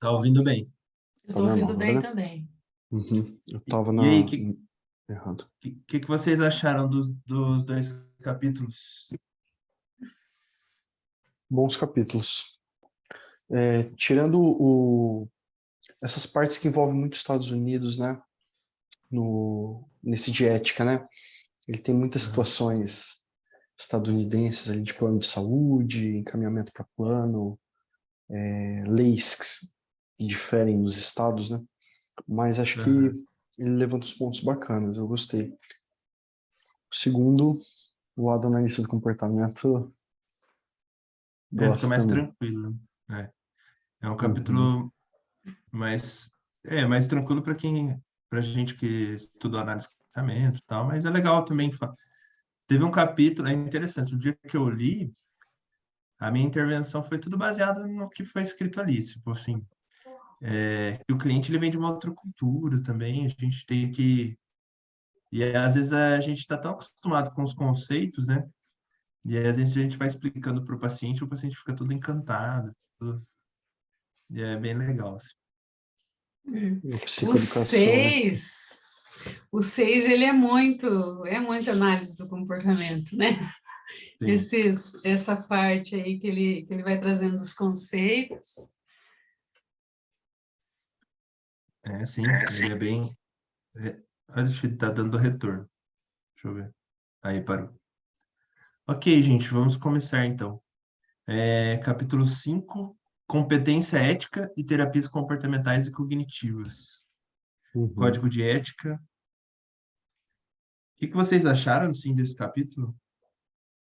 Tá ouvindo bem? Eu Tá tô ouvindo normal bem agora, né? também. Uhum. Eu E, tava e aí, o que, errado. que vocês acharam dos dois capítulos? Bons capítulos. Tirando essas partes que envolvem muito os Estados Unidos, né? Nesse de ética, né? Ele tem muitas Aham. situações estadunidenses ali de plano de saúde, encaminhamento para plano, leis que diferem nos estados, né? Mas acho que Aham. ele levanta uns pontos bacanas, eu gostei. O segundo, o lado analista do comportamento, Fica gosto mais também. tranquilo, né? É um Uhum. capítulo mais, mais tranquilo pra gente que estudou análise de comportamento e tal, mas é legal também. Teve um capítulo, é interessante, o dia que eu li, a minha intervenção foi tudo baseado no que foi escrito ali, tipo assim, que o cliente ele vem de uma outra cultura também, a gente tem que. E às vezes a gente está tão acostumado com os conceitos, né? E aí, às vezes a gente vai explicando para o paciente fica todo encantado. E é bem legal, assim. A O psicoeducação, né? 6, o 6 ele é muito análise do comportamento, né? Sim, Essa parte aí que ele vai trazendo os conceitos. sim. Ele é bem. Acho que tá dando retorno. Deixa eu ver. Aí, parou. Ok, gente, vamos começar então. Capítulo 5, competência ética e terapias comportamentais e cognitivas. Uhum. Código de ética. O que vocês acharam, assim, desse capítulo?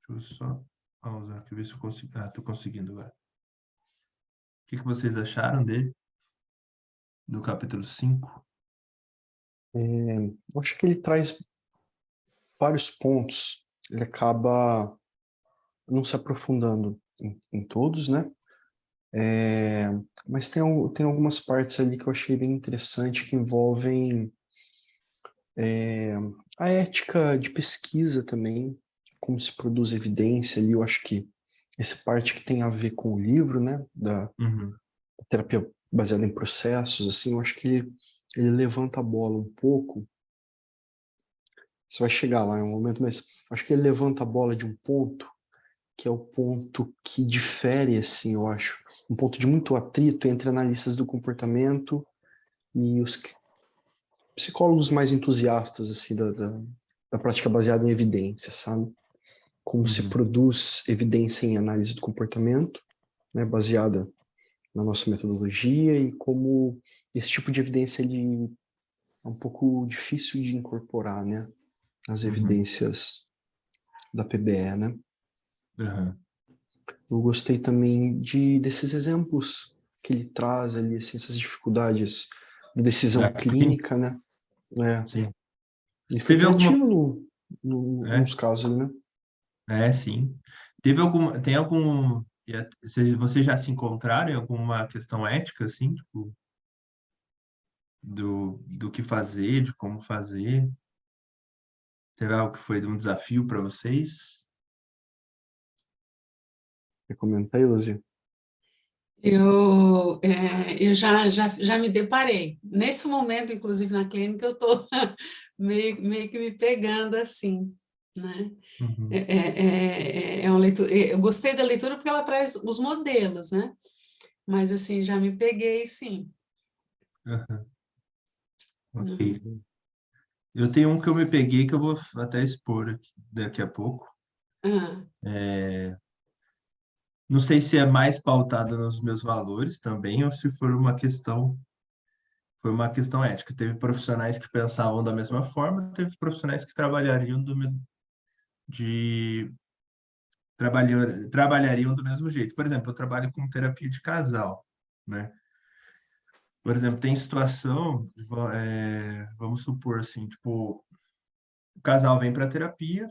Deixa eu só pausar aqui, ver se eu consigo. Ah, tô conseguindo agora. O que vocês acharam dele, do capítulo 5? Eu acho que ele traz vários pontos. Ele acaba não se aprofundando em todos, né? Mas tem algumas partes ali que eu achei bem interessante que envolvem a ética de pesquisa também, como se produz evidência ali. Eu acho que essa parte que tem a ver com o livro, né? Da Uhum. terapia baseada em processos, assim, eu acho que ele levanta a bola um pouco. Você vai chegar lá em um momento, mas acho que ele levanta a bola de um ponto que é o ponto que difere, assim, eu acho, um ponto de muito atrito entre analistas do comportamento e os psicólogos mais entusiastas, assim, da prática baseada em evidência, sabe? Como se Uhum. produz evidência em análise do comportamento, né, baseada na nossa metodologia, e como esse tipo de evidência ele é um pouco difícil de incorporar, né, as Uhum. evidências da PBE, né? Uhum. Eu gostei também desses exemplos que ele traz ali, assim, essas dificuldades de decisão Da clínica, clínica, né? É, sim. ele foi Teve alguma. criativo É, nos casos ali, né? sim. Teve alguma. Tem algum. Vocês já se encontraram em alguma questão ética, assim, tipo, do que fazer, de como fazer? Teve algo que foi um desafio para vocês? Você comenta aí, Luzia. Eu já me deparei. Nesse momento, inclusive na clínica, eu estou meio que me pegando assim, né? Uhum. É uma leitura, eu gostei da leitura porque ela traz os modelos, né? Mas assim, já me peguei, sim. Uhum. Ok. Uhum. Uhum. Eu tenho um que eu me peguei que eu vou até expor daqui a pouco. Ah, Não sei se é mais pautado nos meus valores também, ou se foi uma questão ética. Teve profissionais que pensavam da mesma forma, teve profissionais que trabalhariam de trabalhariam do mesmo jeito. Por exemplo, eu trabalho com terapia de casal, né? Por exemplo, tem situação, vamos supor assim, tipo, o casal vem para terapia,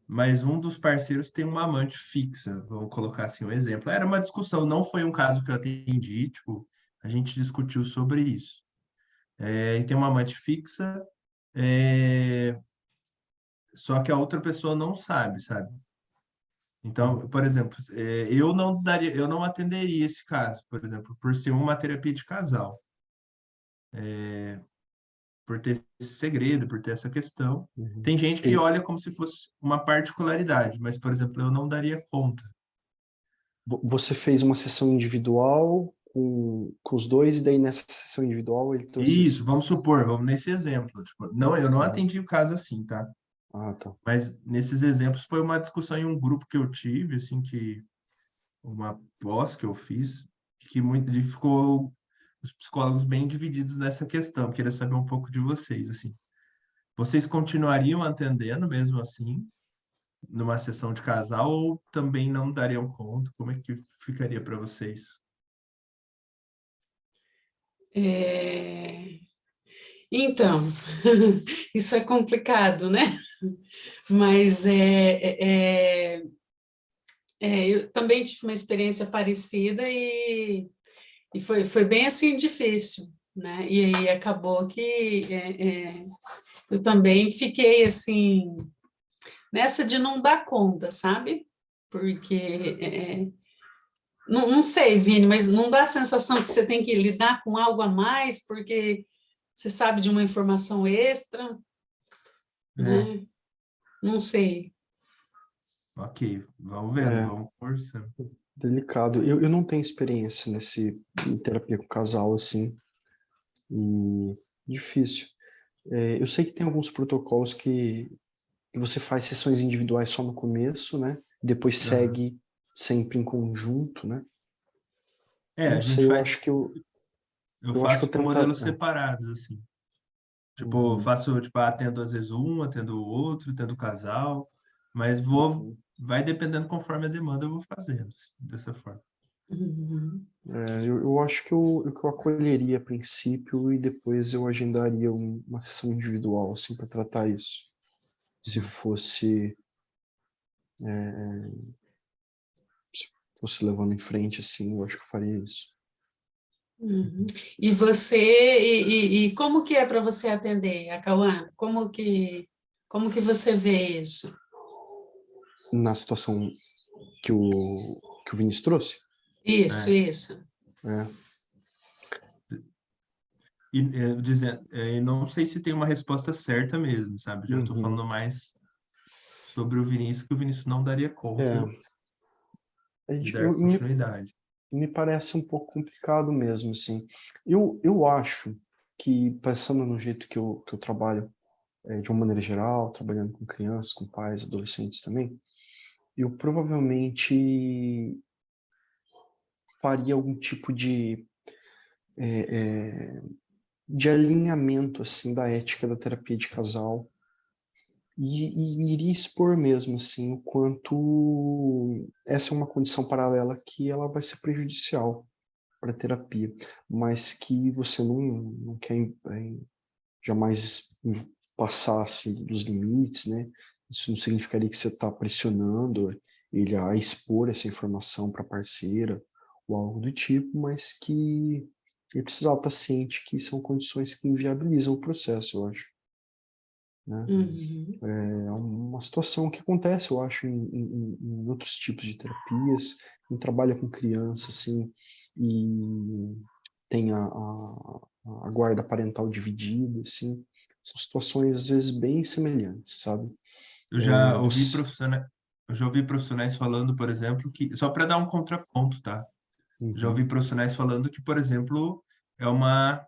mas um dos parceiros tem uma amante fixa, vamos colocar assim um exemplo. Era uma discussão, não foi um caso que eu atendi, tipo, a gente discutiu sobre isso. E tem uma amante fixa, é, só que a outra pessoa não sabe, sabe? Então, por exemplo, eu não atenderia esse caso, por exemplo, por ser uma terapia de casal, por ter esse segredo, por ter essa questão. Uhum. Tem gente que olha como se fosse uma particularidade, mas, por exemplo, eu não daria conta. Você fez uma sessão individual com os dois, e daí nessa sessão individual ele trouxe Isso, isso. vamos supor, vamos nesse exemplo. Tipo, não, eu não Uhum. atendi o caso assim, tá? Ah, tá. Mas nesses exemplos foi uma discussão em um grupo que eu tive, assim, que uma pós que eu fiz, que muito ficou os psicólogos bem divididos nessa questão. Queria saber um pouco de vocês, assim. Vocês continuariam atendendo mesmo assim, numa sessão de casal, ou também não dariam conta? Como é que ficaria para vocês? É, Então, isso é complicado, né? Mas eu também tive uma experiência parecida e foi bem assim difícil, né? E aí acabou que eu também fiquei assim nessa de não dar conta, sabe? Porque não sei, Vini, mas não dá a sensação que você tem que lidar com algo a mais porque você sabe de uma informação extra, É, né? Não sei. ok, vamos vendo, É vamos conversando. delicado. Eu não tenho experiência em terapia com casal, assim, e difícil. Eu sei que tem alguns protocolos que você faz sessões individuais só no começo, né? Depois Aham. segue sempre em conjunto, né? É, Eu a não gente sei, faz, eu eu acho que eu faço com tenta. modelos separados, assim. Tipo, eu Uhum, faço, tipo, atendo às vezes um, atendo o outro, atendo o casal, mas uhum. vai dependendo conforme a demanda, eu vou fazendo, assim, dessa forma. Uhum. Eu acho que eu acolheria a princípio e depois eu agendaria uma sessão individual, assim, para tratar isso. Se Uhum. fosse, se fosse levando em frente, assim, eu acho que eu faria isso. Uhum. E você, e como que é para você atender, a Cauã? Como que você vê isso? Na situação que o Vinícius trouxe, Isso, É. isso. é, E não sei se tem uma resposta certa mesmo, sabe? Já estou uhum, falando mais sobre o Vinícius, que o Vinícius não daria conta é, de dar continuidade. me parece um pouco complicado mesmo, assim. Eu acho que, pensando no jeito que eu trabalho, de uma maneira geral, trabalhando com crianças, com pais, adolescentes também, eu provavelmente faria algum tipo de alinhamento, assim, da ética da terapia de casal e iria expor mesmo, assim, o quanto essa é uma condição paralela que ela vai ser prejudicial para a terapia, mas que você não quer jamais passar assim, dos limites, né? Isso não significaria que você está pressionando ele a expor essa informação para a parceira ou algo do tipo, mas que ele precisava estar ciente que são condições que inviabilizam o processo, eu acho, né? Uhum. É uma situação que acontece, eu acho, em outros tipos de terapias, quem trabalha com criança, assim, e tem a guarda parental dividida, assim, são situações, às vezes, bem semelhantes, sabe? Eu já ouvi Você... profissionais, eu já ouvi profissionais falando, por exemplo, que, só para dar um contraponto, tá? Já ouvi Uhum, profissionais falando que, por exemplo, é uma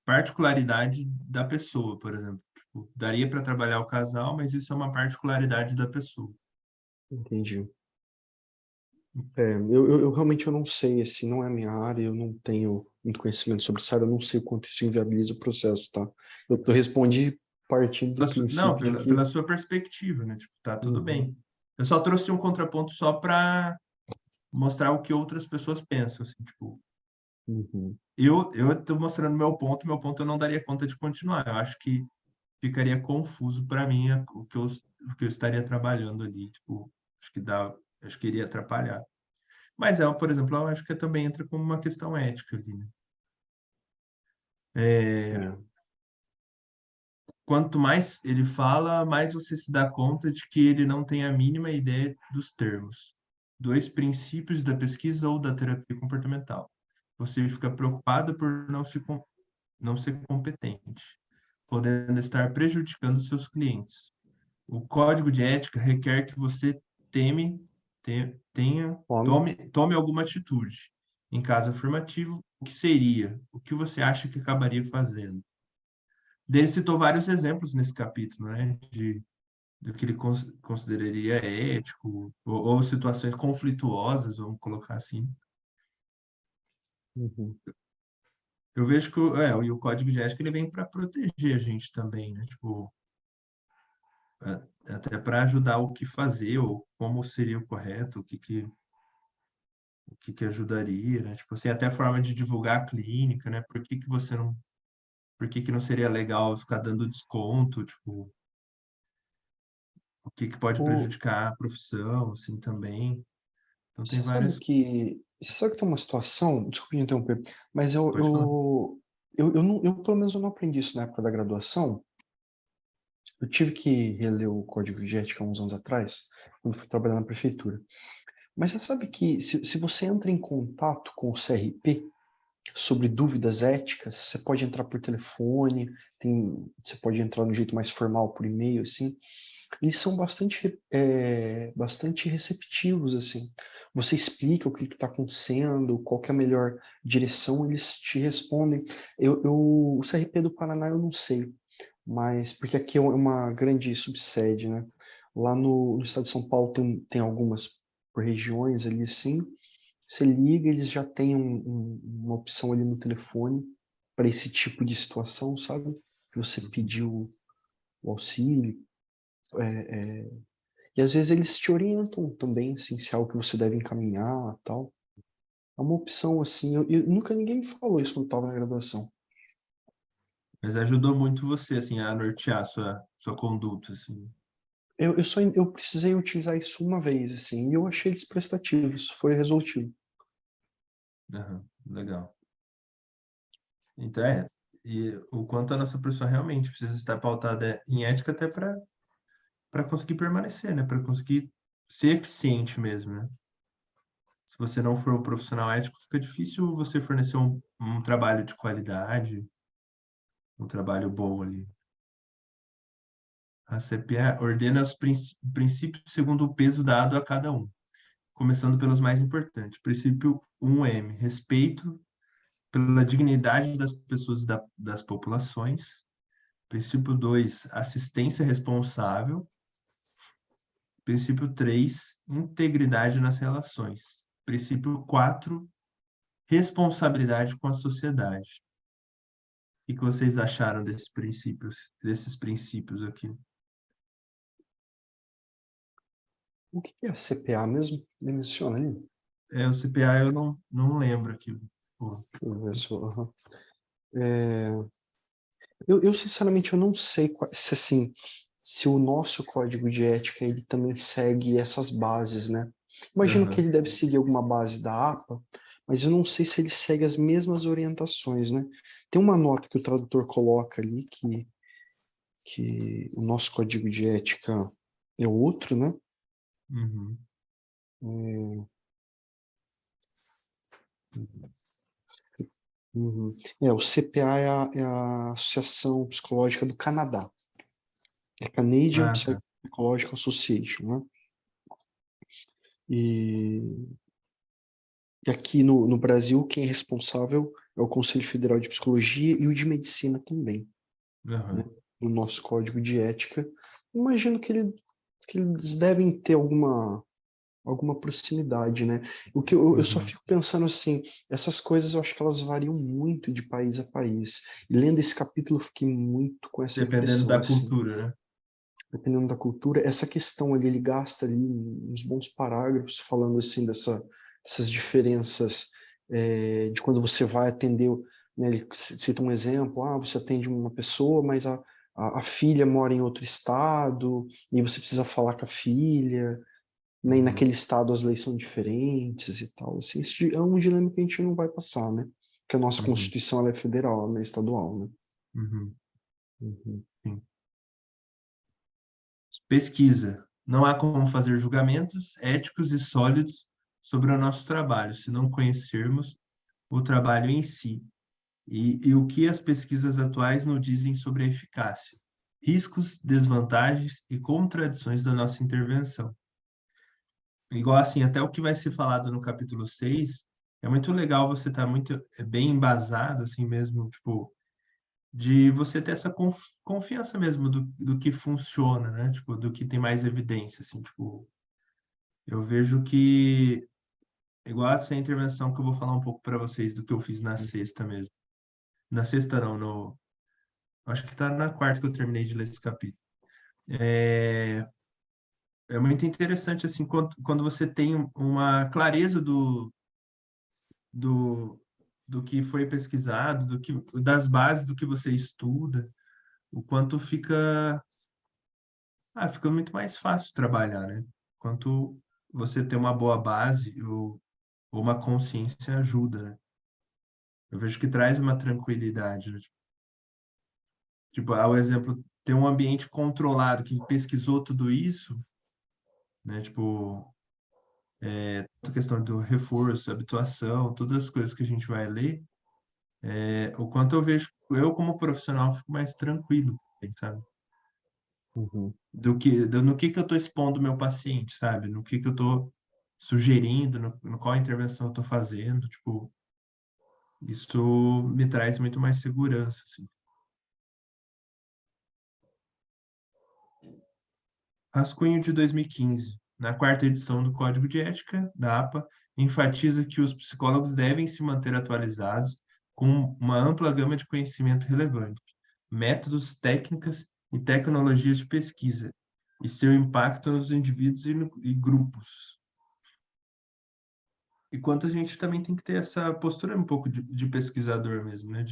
particularidade da pessoa, por exemplo. Tipo, daria para trabalhar o casal, mas isso é uma particularidade da pessoa. entendi. Eu realmente eu não sei, assim, não é a minha área, eu não tenho muito conhecimento sobre essa área, eu não sei o quanto isso inviabiliza o processo, tá? Eu respondi partindo do Não, princípio de pela que... sua perspectiva, né? Tipo, tá tudo Uhum, bem. Eu só trouxe um contraponto só para mostrar o que outras pessoas pensam, assim, tipo, uhum. eu estou mostrando meu ponto eu não daria conta de continuar. Eu acho que ficaria confuso para mim o que eu estaria trabalhando ali, tipo, acho que iria atrapalhar. Mas por exemplo, eu acho que também entra como uma questão ética ali, né? É, É. quanto mais ele fala, mais você se dá conta de que ele não tem a mínima ideia dos termos, dois princípios da pesquisa ou da terapia comportamental. Você fica preocupado por não ser competente, podendo estar prejudicando seus clientes. O código de ética requer que você Homem. tome alguma atitude. Em caso afirmativo, o que seria? O que você acha que acabaria fazendo? Ele citou vários exemplos nesse capítulo, né, do que ele consideraria ético, ou situações conflituosas, vamos colocar assim. Uhum. Eu vejo que e o código de ética ele vem para proteger a gente também, né? Tipo, até para ajudar o que fazer, ou como seria o correto, o que ajudaria, né? Tipo assim, até forma de divulgar a clínica, né? Por que não seria legal ficar dando desconto, tipo, o que pode O, prejudicar a profissão, assim, também. Então tem você sabe várias. que você sabe que tem uma situação, desculpe me interromper, mas Pode falar. eu pelo menos eu não aprendi isso na época da graduação. Eu tive que reler o Código de Ética há uns anos atrás, quando fui trabalhar na prefeitura. Mas você sabe que se você entra em contato com o CRP sobre dúvidas éticas, você pode entrar por telefone, você pode entrar de jeito mais formal por e-mail, assim. Eles são bastante receptivos, assim. Você explica o que está acontecendo, qual que é a melhor direção, eles te respondem. O CRP do Paraná eu não sei, mas porque aqui é uma grande subsede, né? Lá no estado de São Paulo tem algumas por regiões ali, assim. Você liga, eles já têm uma opção ali no telefone para esse tipo de situação, sabe? Que você pediu o auxílio. E às vezes eles te orientam também, assim, se é algo que você deve encaminhar, tal. É uma opção, assim. Nunca ninguém me falou isso quando eu estava na graduação. Mas ajudou muito você, assim, a nortear sua conduta, assim. Eu precisei utilizar isso uma vez, assim, e eu achei eles prestativos, foi resolutivo. Aham, legal. Então, e o quanto a nossa profissão realmente precisa estar pautada em ética até para conseguir permanecer, né? Para conseguir ser eficiente mesmo, né? Se você não for um profissional ético, fica difícil você fornecer um trabalho de qualidade, um trabalho bom ali. A CPA ordena os princípios segundo o peso dado a cada um, começando pelos mais importantes. Princípio 1M, respeito pela dignidade das pessoas e das populações. Princípio 2, assistência responsável. Princípio 3, integridade nas relações. Princípio 4, responsabilidade com a sociedade. O que vocês acharam desses princípios aqui? O que é CPA mesmo? Ele menciona ali? O CPA eu não lembro aqui. Pô. Deixa eu ver só. Aham. É, eu sinceramente eu não sei se assim se o nosso código de ética ele também segue essas bases, né? Imagino que Aham. ele deve seguir alguma base da APA, mas eu não sei se ele segue as mesmas orientações, né? Tem uma nota que o tradutor coloca ali que o nosso código de ética é outro, né? Uhum. Uhum. O CPA é a Associação Psicológica do Canadá. É Canadian Ah, tá. Psychological Association, né? E E aqui no Brasil, quem é responsável é o Conselho Federal de Psicologia e o de Medicina também, né? Aham. No nosso código de ética. Imagino que eles devem ter alguma proximidade, né? O que eu só Uhum. fico pensando assim, essas coisas eu acho que elas variam muito de país a país. E lendo esse capítulo, eu fiquei muito com essa Dependendo impressão, da assim. cultura, né? Dependendo da cultura, essa questão ali, ele gasta ali uns bons parágrafos falando assim dessas diferenças de quando você vai atender, né, ele cita um exemplo, você atende uma pessoa, mas a filha mora em outro estado, e você precisa falar com a filha, né, e Uhum. naquele estado as leis são diferentes e tal, assim, é um dilema que a gente não vai passar, né, porque a nossa Uhum. Constituição ela é federal, ela não é estadual, né. Uhum. Uhum. Sim. Pesquisa. Não há como fazer julgamentos éticos e sólidos sobre o nosso trabalho, se não conhecermos o trabalho em si e o que as pesquisas atuais nos dizem sobre a eficácia, riscos, desvantagens e contradições da nossa intervenção. Igual assim, até o que vai ser falado no capítulo 6 é muito legal você estar muito bem embasado, assim mesmo, tipo, de você ter essa confiança mesmo do que funciona, né? Tipo, do que tem mais evidência, assim, tipo, eu vejo que, igual essa intervenção que eu vou falar um pouco para vocês do que eu fiz na sexta mesmo. Na sexta não, acho que tá na quarta que eu terminei de ler esse capítulo. É, é muito interessante, assim, quando você tem uma clareza do, do que foi pesquisado, das bases do que você estuda, o quanto fica muito mais fácil trabalhar, né? Quanto você ter uma boa base ou uma consciência ajuda, né? Eu vejo que traz uma tranquilidade, né? Tipo, ao exemplo, ter um ambiente controlado que pesquisou tudo isso, né? Tipo, a questão do reforço, habituação, todas as coisas que a gente vai ler, o quanto eu vejo, eu como profissional fico mais tranquilo, sabe? Uhum. No que eu estou expondo o meu paciente, sabe? No que eu estou sugerindo, no qual intervenção eu estou fazendo, tipo, isso me traz muito mais segurança, assim. Rascunho de 2015. Na quarta edição do Código de Ética da APA, enfatiza que os psicólogos devem se manter atualizados com uma ampla gama de conhecimento relevante, métodos, técnicas e tecnologias de pesquisa, e seu impacto nos indivíduos e grupos. E quanto a gente também tem que ter essa postura um pouco de pesquisador mesmo, né?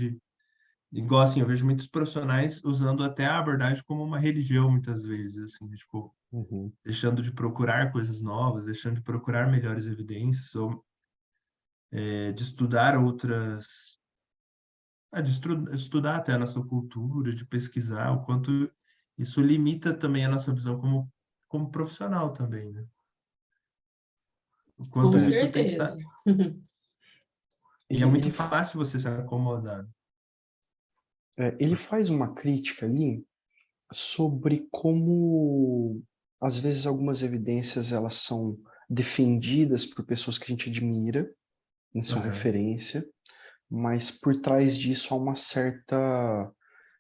Igual assim, eu vejo muitos profissionais usando até a abordagem como uma religião, muitas vezes, assim, tipo, Uhum. deixando de procurar coisas novas, deixando de procurar melhores evidências, ou de estudar outras, estudar até a nossa cultura, de pesquisar, o quanto isso limita também a nossa visão como profissional também, né? O Com quanto É, isso tem que estar. certeza. E é ele, muito ele, fa- fácil você se acomodar. ele faz uma crítica ali sobre como, às vezes, algumas evidências elas são defendidas por pessoas que a gente admira, são Aham. referência, mas por trás disso há uma certa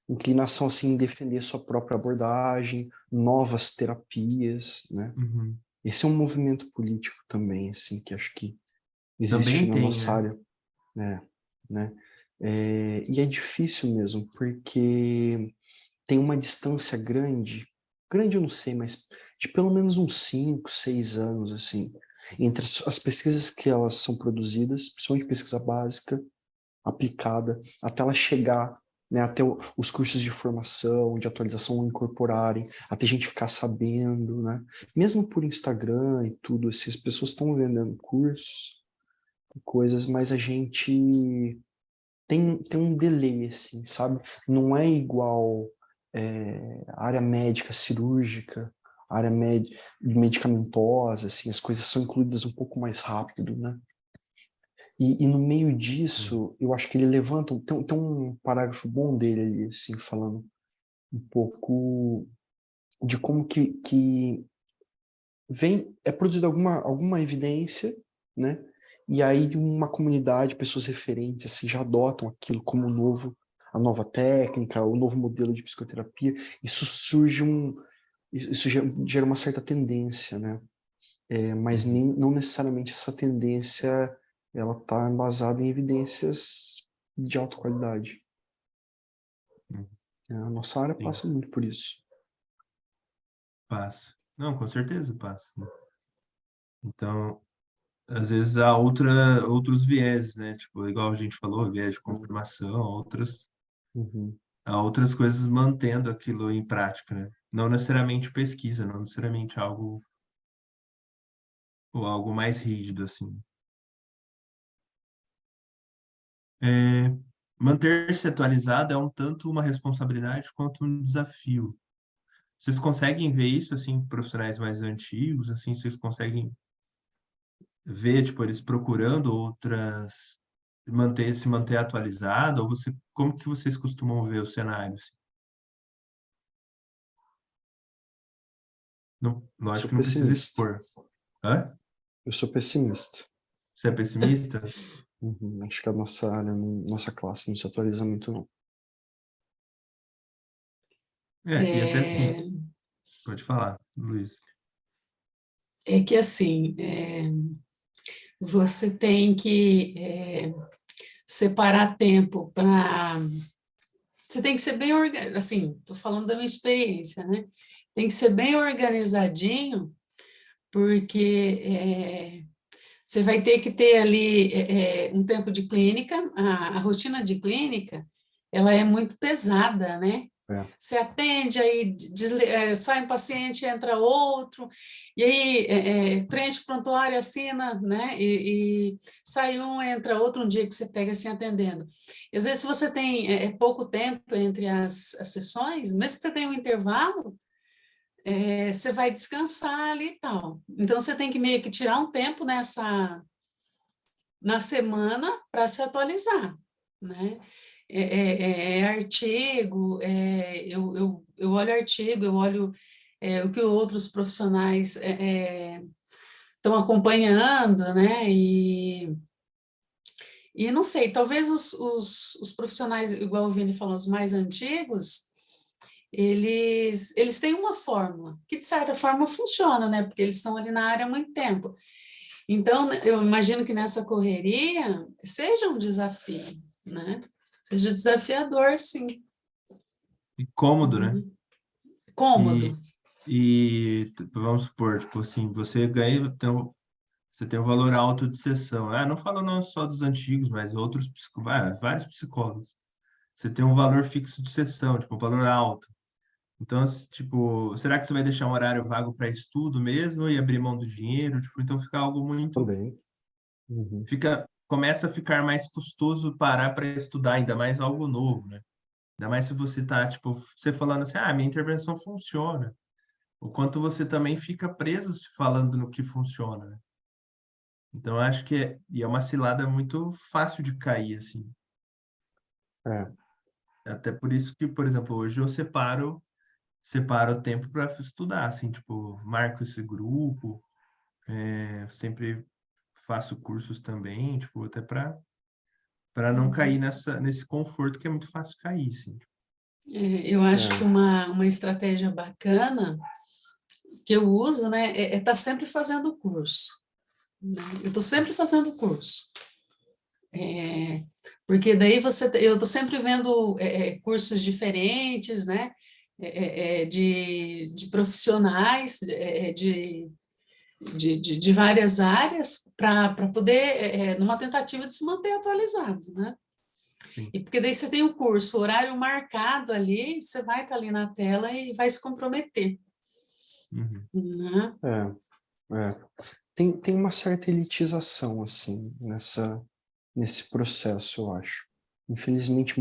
inclinação assim, em defender sua própria abordagem, novas terapias, né? Uhum. Esse é um movimento político também, assim, que acho que existe Também na tem, nossa né? área, né? né? E é difícil mesmo, porque tem uma distância grande, grande eu não sei, mas de pelo menos uns 5, 6 anos, assim, entre as pesquisas que elas são produzidas, principalmente pesquisa básica, aplicada, até ela chegar, né, até os cursos de formação, de atualização incorporarem, até a gente ficar sabendo, né? Mesmo por Instagram e tudo, essas pessoas estão vendendo cursos, coisas, mas a gente tem um delay, assim, sabe? Não é igual área médica, cirúrgica, área medicamentosa, assim, as coisas são incluídas um pouco mais rápido, né? E no meio Sim. disso, eu acho que ele levanta, tem um parágrafo bom dele ali, assim, falando um pouco de como que é produzida alguma evidência, né? E aí uma comunidade, pessoas referentes, assim, já adotam aquilo como a nova técnica, o novo modelo de psicoterapia. Isso gera uma certa tendência, né? Mas Uhum. não necessariamente essa tendência ela está embasada em evidências de alta qualidade. Uhum. A nossa área Sim, passa muito por isso. passa. Não, com certeza passa. Então, às vezes há outros vieses, né? Tipo, igual a gente falou, viés de confirmação, Uhum. há outras coisas mantendo aquilo em prática, né? Não necessariamente pesquisa, não necessariamente algo ou algo mais rígido, assim. É, manter-se atualizado é um tanto uma responsabilidade quanto um desafio. Vocês conseguem ver isso, assim, profissionais mais antigos, assim, vocês conseguem ver, tipo, eles procurando outras, se manter atualizado, ou como que vocês costumam ver o cenário, assim? Não, lógico Sou que não precisa pessimista. expor. Hã? Eu sou pessimista. Você é pessimista? Uhum. Acho que a nossa área, nossa classe não se atualiza muito, não. E até assim, É, pode falar, Luiz. é que assim, você tem que separar tempo para. Você tem que ser bem organizado, assim, estou falando da minha experiência, né? Tem que ser bem organizadinho, porque você vai ter que ter ali um tempo de clínica, a rotina de clínica, ela é muito pesada, né? É. Você atende, aí sai um paciente, entra outro, e aí preenche o prontuário, assina, né? E sai um, entra outro, um dia que você pega assim atendendo. E às vezes, se você tem pouco tempo entre as sessões, mesmo que você tenha um intervalo, você vai descansar ali e tal. Então, você tem que meio que tirar um tempo na semana para se atualizar, né? Artigo, eu olho artigo, eu olho o que outros profissionais estão acompanhando, né? E não sei, talvez os profissionais, igual o Vini falou, os mais antigos, eles têm uma fórmula, que de certa forma funciona, né? Porque eles estão ali na área há muito tempo. Então, eu imagino que nessa correria seja um desafio, né? Seja desafiador, sim. E cômodo, né? Uhum. Cômodo. E, vamos supor, tipo assim, você ganha, então, você tem um valor alto de sessão. Não falo não só dos antigos, mas outros, vários psicólogos. Você tem um valor fixo de sessão, tipo, um valor alto. Então, tipo, será que você vai deixar um horário vago para estudo mesmo e abrir mão do dinheiro? Tipo, então fica algo muito, Também. Uhum. começa a ficar mais custoso parar para estudar, ainda mais algo novo, né? Ainda mais se você tá, tipo, você falando assim, minha intervenção funciona. O quanto você também fica preso falando no que funciona, né? Então, eu acho que e é uma cilada muito fácil de cair, assim. É. Até por isso que, por exemplo, hoje eu separo o tempo para estudar, assim, tipo, marco esse grupo, sempre faço cursos também, tipo, até para não cair nesse conforto que é muito fácil cair, assim. Eu acho que É. uma estratégia bacana que eu uso, né, é estar sempre fazendo curso, né? Eu estou sempre fazendo curso. Porque daí eu estou sempre vendo cursos diferentes, né? De profissionais, de várias áreas, para poder, numa tentativa de se manter atualizado, né? Sim. E porque daí você tem o curso, o horário marcado ali, você vai estar ali na tela e vai se comprometer, Uhum. né? É. Tem uma certa elitização, assim, nesse processo, eu acho. Infelizmente,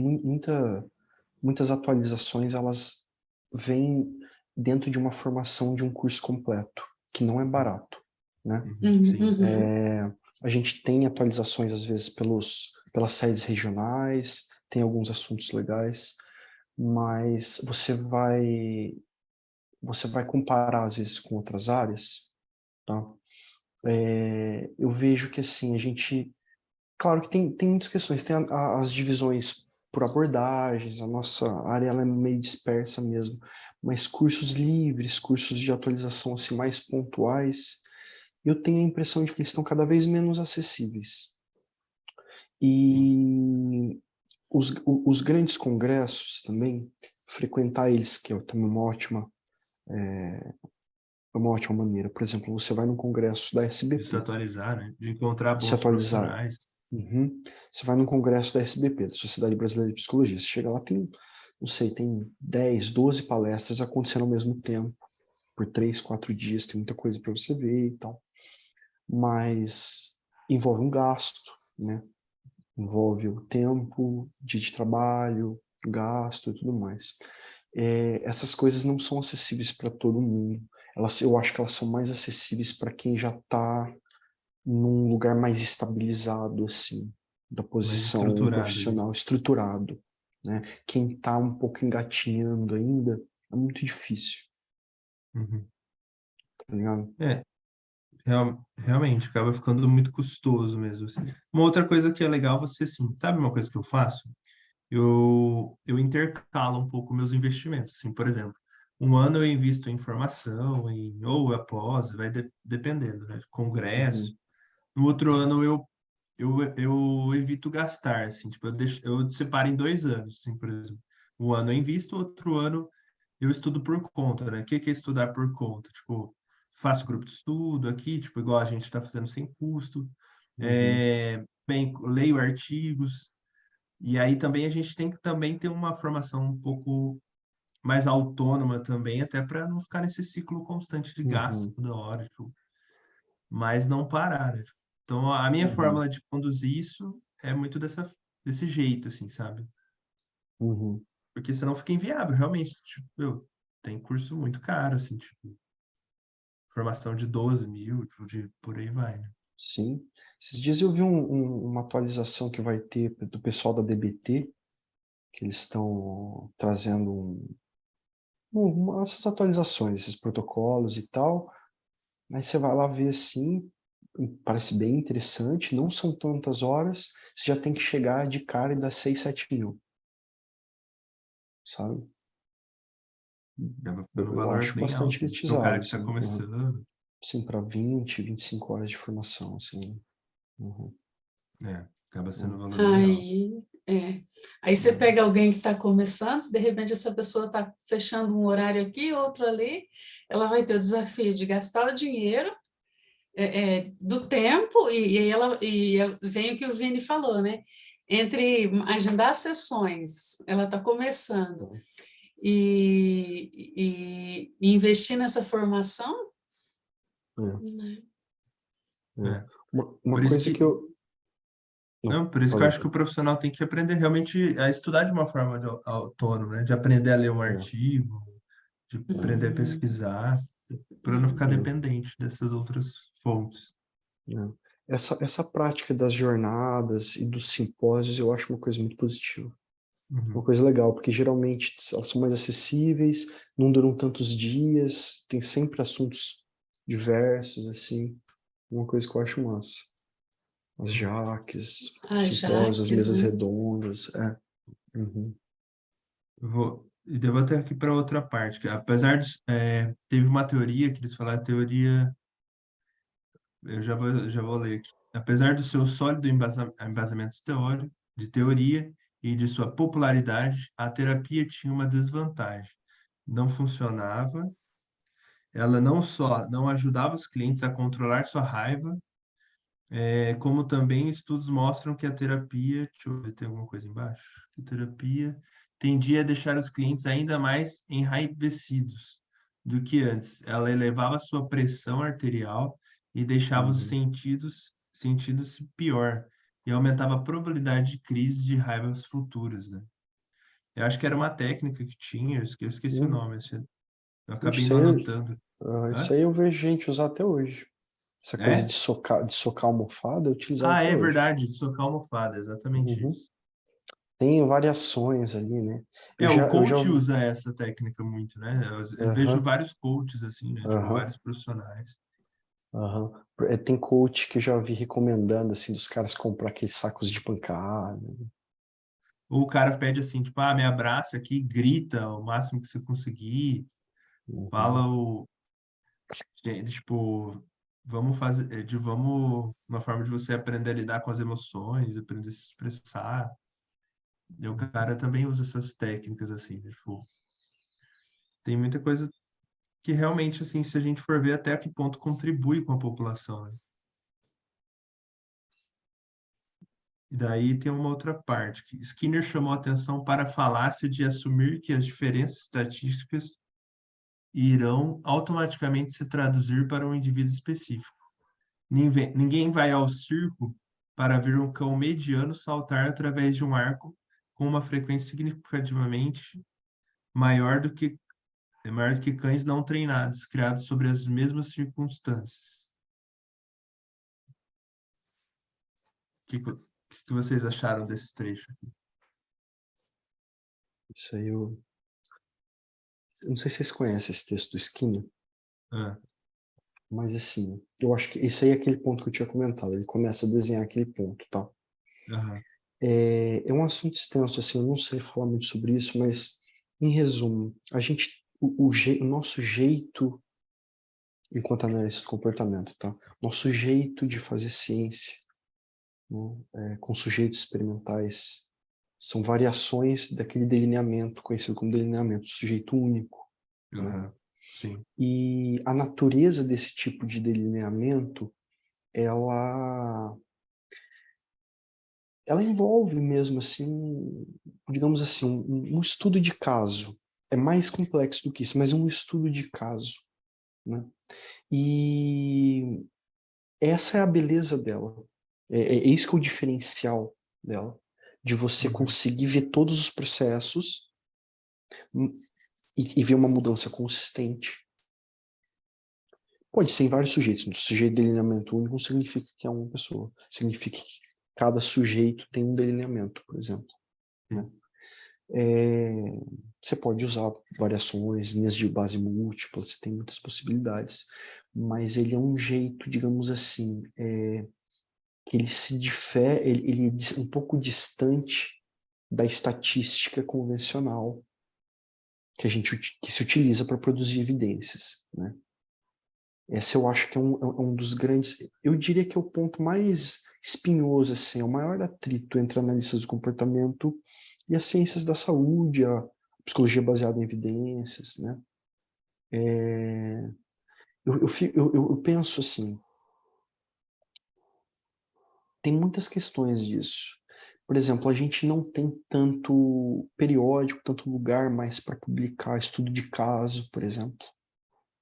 muitas atualizações, elas vêm dentro de uma formação de um curso completo, que não é barato, né? Uhum. Sim. Uhum. A gente tem atualizações, às vezes, pelas sedes regionais, tem alguns assuntos legais, mas você vai comparar, às vezes, com outras áreas, tá? Eu vejo que, assim, a gente... Claro que tem muitas questões, tem as divisões por abordagens, a nossa área ela é meio dispersa mesmo, mas cursos livres, cursos de atualização assim, mais pontuais, eu tenho a impressão de que eles estão cada vez menos acessíveis. Sim. E os grandes congressos também, frequentar eles, que é também uma ótima maneira. Por exemplo, você vai num congresso da De se SBP, atualizar, né? De encontrar se bons atualizar. profissionais. Uhum. Você vai num congresso da SBP, da Sociedade Brasileira de Psicologia, você chega lá, não sei, tem 10, 12 palestras acontecendo ao mesmo tempo, por 3, 4 dias, tem muita coisa para você ver e tal. Mas envolve um gasto, né? Envolve o tempo de trabalho, gasto e tudo mais. essas coisas não são acessíveis para todo mundo. Eu acho que elas são mais acessíveis para quem já está num lugar mais estabilizado, assim, da Mais posição estruturado ali. profissional, estruturado, né? Quem está um pouco engatinhando ainda, é muito difícil, Uhum. tá ligado? É, realmente, acaba ficando muito custoso mesmo, assim. Uma outra coisa que é legal você, assim, sabe uma coisa que eu faço? Eu intercalo um pouco meus investimentos, assim, por exemplo, um ano eu invisto em formação, ou após, vai dependendo, né? Congresso. Uhum, No outro ano eu evito gastar, assim, tipo, eu separo em 2 anos, assim, por exemplo. Um ano eu invisto, outro ano eu estudo por conta, né? O que que é estudar por conta? Tipo, faço grupo de estudo aqui, tipo, igual a gente está fazendo sem custo. uhum, Bem, leio artigos, e aí também a gente tem que também ter uma formação um pouco mais autônoma também, até para não ficar nesse ciclo constante de gasto uhum, toda hora, tipo, mas não parar, né? Então, a minha uhum, fórmula de conduzir isso é muito desse jeito, assim, sabe? uhum. Porque senão fica inviável, realmente. Tipo, tem curso muito caro, assim, tipo, formação de 12 mil, tipo, por aí vai, né? Sim. Esses dias eu vi uma atualização que vai ter do pessoal da DBT, que eles estão trazendo essas atualizações, esses protocolos e tal. Aí você vai lá ver assim, parece bem interessante, não são tantas horas, você já tem que chegar de cara e dar 6, 7 mil, sabe? Acaba ficando um Eu valor acho bem bastante alto, né? Para o cara elitizado, que está assim, uhum. começando, Sim, para 20, 25 horas de formação, assim. Uhum, né? Acaba sendo um uhum, valor bem alto. Aí, aí você Uhum. pega alguém que está começando, de repente essa pessoa está fechando um horário aqui, outro ali, ela vai ter o desafio de gastar o dinheiro, do tempo, e aí vem o que o Vini falou, né? Entre agendar sessões, ela está começando, e investir nessa formação, é, né? é. É. Uma Por isso coisa que que, eu... Não, não, por isso que eu falei. acho que o profissional tem que aprender realmente a estudar de uma forma autônoma, né? De aprender a ler um É, artigo, de aprender a Uhum, pesquisar, para não ficar é, dependente dessas outras fontes. é. Essa prática das jornadas e dos simpósios eu acho uma coisa muito positiva. Uma Uhum. coisa legal, porque geralmente elas são mais acessíveis, não duram tantos dias, tem sempre assuntos diversos, assim. Uma coisa que eu acho massa. As Uhum. jaques, a simpósios, as Jaques, mesas né? redondas. Uhum, E devo até aqui para outra parte, que apesar de, teve uma teoria que eles falaram, a teoria, eu já vou ler aqui. Apesar do seu sólido embasamento teórico, de teoria e de sua popularidade, a terapia tinha uma desvantagem. Não funcionava, ela não só não ajudava os clientes a controlar sua raiva, como também estudos mostram que a terapia, deixa eu ver, tem alguma coisa embaixo? Que a terapia tendia a deixar os clientes ainda mais enraivecidos do que antes. Ela elevava sua pressão arterial e deixava os uhum, sentidos pior e aumentava a probabilidade de crises de raivas futuras, né? Eu acho que era uma técnica que tinha, eu esqueci o uhum. nome, eu acabei Isso não aí, anotando. isso Hã? aí eu vejo gente usar até hoje. Essa coisa É? de socar a almofada é utilizada Ah, até é hoje. verdade, de socar a almofada, exatamente Uhum. isso. Tem variações ali, né? O Eu já coach usa essa técnica muito, né? Eu vejo aham, vários coaches, assim, né? Tipo, aham, vários profissionais. aham. Tem coach que eu já vi recomendando, assim, dos caras comprar aqueles sacos de pancada. Ou o cara pede assim, tipo, me abraça aqui, grita o máximo que você conseguir, Uhum, fala tipo, vamos fazer, uma forma de você aprender a lidar com as emoções, aprender a se expressar. E o cara também usa essas técnicas, assim, né? Tipo, tem muita coisa que realmente, assim, se a gente for ver até a que ponto contribui com a população, né? E daí tem uma outra parte, que Skinner chamou atenção para a falácia de assumir que as diferenças estatísticas irão automaticamente se traduzir para um indivíduo específico. Ninguém vai ao circo para ver um cão mediano saltar através de um arco com uma frequência significativamente maior do que cães não treinados, criados sobre as mesmas circunstâncias. O que vocês acharam desse trecho? Isso aí eu não sei se vocês conhecem esse texto do Skinner, Ah, mas assim, eu acho que esse aí é aquele ponto que eu tinha comentado. Ele começa a desenhar aquele ponto, tá? aham, É um assunto extenso, assim, eu não sei falar muito sobre isso, mas, em resumo, o nosso jeito, enquanto análise do comportamento, tá? Nosso jeito de fazer ciência, né, com sujeitos experimentais, são variações daquele delineamento, conhecido como delineamento do sujeito único, né? aham, sim. E a natureza desse tipo de delineamento, ela envolve mesmo assim, digamos assim, um estudo de caso. É mais complexo do que isso, mas é um estudo de caso, né? E essa é a beleza dela. É isso que é o diferencial dela, de você Uhum. conseguir ver todos os processos e ver uma mudança consistente. Pode ser em vários sujeitos. Um sujeito de delineamento único não significa que é uma pessoa. Significa que cada sujeito tem um delineamento, por exemplo, né? Sim. Você pode usar variações, linhas de base múltiplas, você tem muitas possibilidades, mas ele é um jeito, digamos assim, que ele se difere, ele é um pouco distante da estatística convencional que se utiliza para produzir evidências, né? Esse eu acho que é um dos grandes, eu diria que é o ponto mais espinhoso, assim, é o maior atrito entre analistas do comportamento e as ciências da saúde, a psicologia baseada em evidências, né? Eu penso assim, tem muitas questões disso. Por exemplo, a gente não tem tanto periódico, tanto lugar mais para publicar estudo de caso, por exemplo,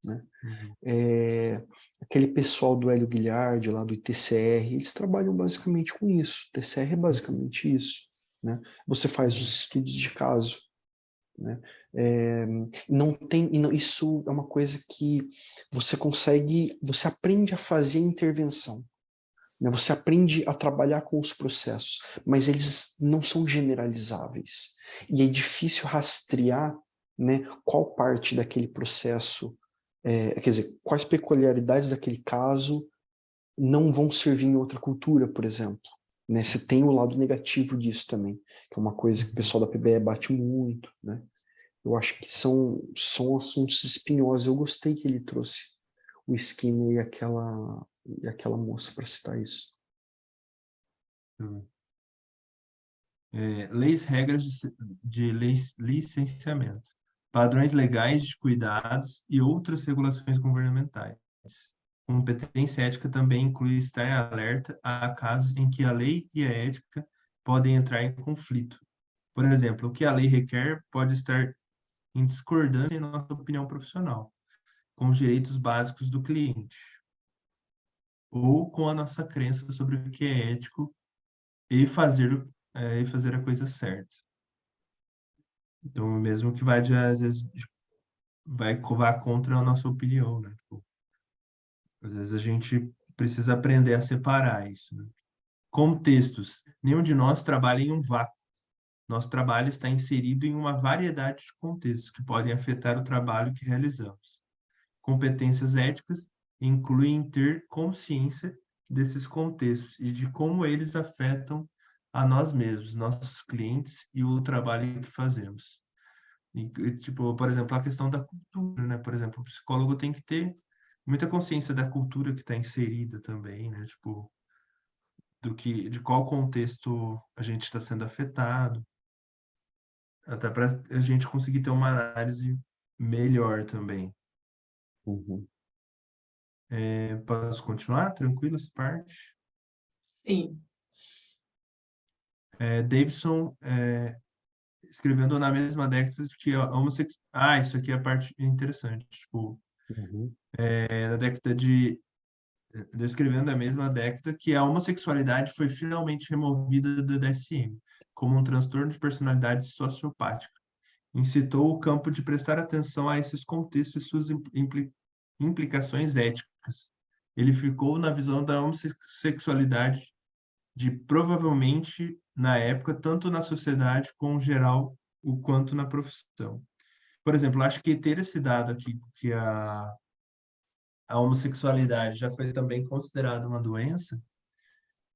né? Uhum. Aquele pessoal do Hélio Guilhard, lá do ITCR, eles trabalham basicamente com isso. O TCR é basicamente isso, né? Você faz os estudos de caso, né? Não tem, isso é uma coisa que você aprende a fazer a intervenção, né? Você aprende a trabalhar com os processos, mas eles não são generalizáveis. E é difícil rastrear, né, qual parte daquele processo, quer dizer, quais peculiaridades daquele caso não vão servir em outra cultura, por exemplo. Né? Você tem o lado negativo disso também, que é uma coisa que o pessoal da PBE bate muito, né? Eu acho que são assuntos espinhosos. Eu gostei que ele trouxe o Skinner e aquela moça para citar isso. Uhum. Leis, regras de licenciamento, padrões legais de cuidados e outras regulações governamentais. Competência ética também inclui estar em alerta a casos em que a lei e a ética podem entrar em conflito. Por exemplo, o que a lei requer pode estar em discordância em nossa opinião profissional, com os direitos básicos do cliente, ou com a nossa crença sobre o que é ético e fazer a coisa certa. Então, mesmo que às vezes, vá contra a nossa opinião, né? Tipo, às vezes a gente precisa aprender a separar isso, né? Contextos. Nenhum de nós trabalha em um vácuo. Nosso trabalho está inserido em uma variedade de contextos que podem afetar o trabalho que realizamos. Competências éticas incluem ter consciência desses contextos e de como eles afetam a nós mesmos, nossos clientes e o trabalho que fazemos. Tipo, por exemplo, a questão da cultura, né? Por exemplo, o psicólogo tem que ter muita consciência da cultura que está inserida também, né? Tipo, de qual contexto a gente está sendo afetado, até para a gente conseguir ter uma análise melhor também. Uhum. Posso continuar? Tranquilo essa parte? Sim. Davidson escrevendo na mesma década que a homossexualidade. Ah, isso aqui é a parte interessante. Tipo, Uhum. na década descrevendo na mesma década que a homossexualidade foi finalmente removida do DSM como um transtorno de personalidade sociopática incitou o campo de prestar atenção a esses contextos e suas implicações éticas. Ele ficou na visão da homossexualidade de provavelmente, na época, tanto na sociedade como geral, o quanto na profissão. Por exemplo, acho que ter esse dado aqui, que a homossexualidade já foi também considerada uma doença,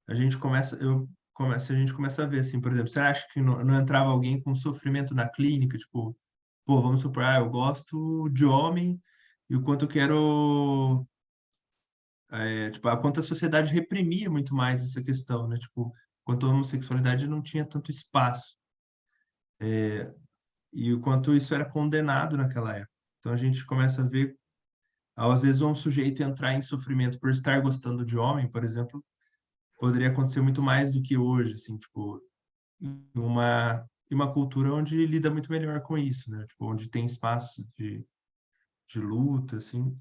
a gente começa a ver, assim, por exemplo, você acha que não entrava alguém com sofrimento na clínica, tipo, pô, vamos supor, eu gosto de homem e o quanto eu quero, tipo, a quanto a sociedade reprimia muito mais essa questão, né? Tipo, quanto a homossexualidade não tinha tanto espaço e o quanto isso era condenado naquela época. Então a gente começa a ver, às vezes, um sujeito entrar em sofrimento por estar gostando de homem, por exemplo, poderia acontecer muito mais do que hoje, assim, tipo, em uma cultura onde lida muito melhor com isso, né? Tipo, onde tem espaço de luta, assim.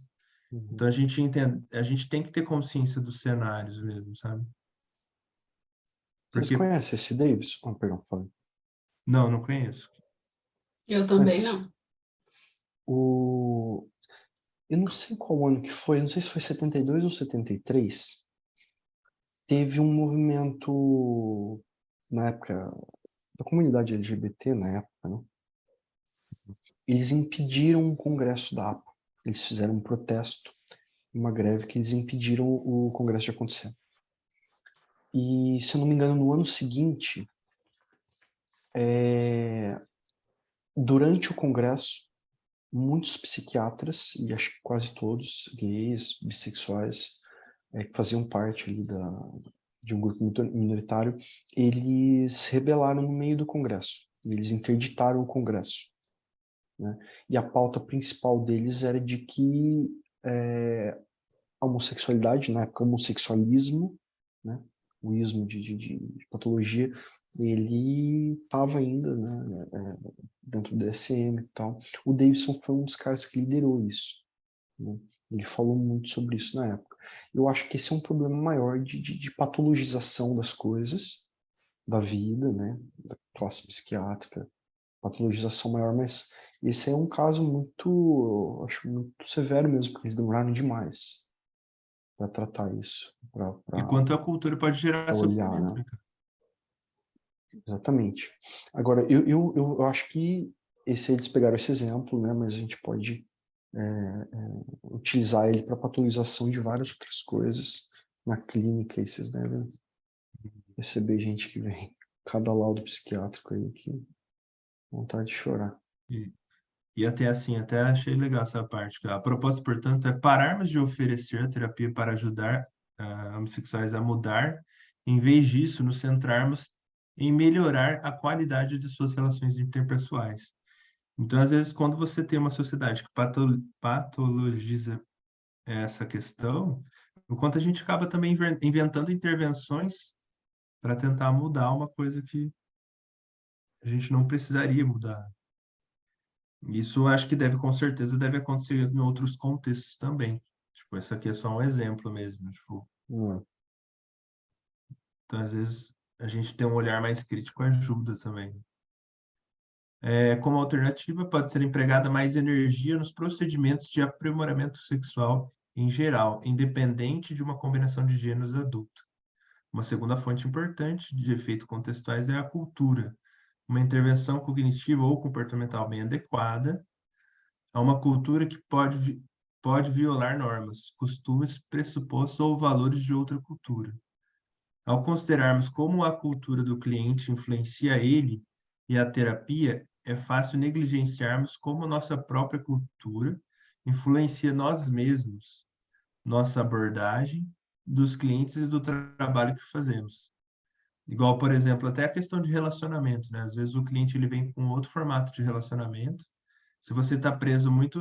Então Uhum. a gente entende, a gente tem que ter consciência dos cenários mesmo, sabe? Vocês Porque, conhecem esse Davis? Oh, perdão, falei. não conheço. Eu Conhece também não. o... Eu não sei qual ano que foi, não sei se foi 72 ou 73. Teve um movimento na época da comunidade LGBT, na época, né? Eles impediram um congresso da APA. Eles fizeram um protesto, uma greve que eles impediram o congresso de acontecer. E, se eu não me engano, no ano seguinte, durante o congresso, muitos psiquiatras, e acho que quase todos, gays, bissexuais, que faziam parte ali de um grupo minoritário, eles se rebelaram no meio do congresso. Eles interditaram o congresso, né? E a pauta principal deles era de que a homossexualidade, na época, homossexualismo, né? O ismo de patologia, ele estava ainda, né, dentro do DSM e tal. O Davidson foi um dos caras que liderou isso, né? Ele falou muito sobre isso na época. Eu acho que esse é um problema maior de patologização das coisas, da vida, né, da classe psiquiátrica, patologização maior, mas esse é um caso muito, acho muito severo mesmo, porque eles demoraram demais para tratar isso, E quanto a cultura pode gerar para olhar, sofrimento, né? né, cara? Exatamente. Agora, eu acho que eles pegaram esse exemplo, né, mas a gente pode utilizar ele para patologização de várias outras coisas na clínica, e vocês devem receber gente que vem cada laudo psiquiátrico aí que vontade de chorar. E, e até assim, até achei legal essa parte. Que a proposta, portanto, é pararmos de oferecer a terapia para ajudar homossexuais a mudar, em vez disso, nos centrarmos em melhorar a qualidade de suas relações interpessoais. Então, às vezes, quando você tem uma sociedade que patologiza essa questão, o quanto a gente acaba também inventando intervenções para tentar mudar uma coisa que a gente não precisaria mudar. Isso acho que deve, com certeza, deve acontecer em outros contextos também. Tipo, esse aqui é só um exemplo mesmo. Tipo, Hum. então, às vezes, a gente ter um olhar mais crítico ajuda também. Como alternativa, pode ser empregada mais energia nos procedimentos de aprimoramento sexual em geral, independente de uma combinação de gêneros adulto. Uma segunda fonte importante de efeitos contextuais é a cultura. Uma intervenção cognitiva ou comportamental bem adequada a uma cultura que pode violar normas, costumes, pressupostos ou valores de outra cultura. Ao considerarmos como a cultura do cliente influencia ele e a terapia, é fácil negligenciarmos como nossa própria cultura influencia nós mesmos, nossa abordagem dos clientes e do trabalho que fazemos. Igual, por exemplo, até a questão de relacionamento, né? Às vezes o cliente ele vem com outro formato de relacionamento. Se você está preso muito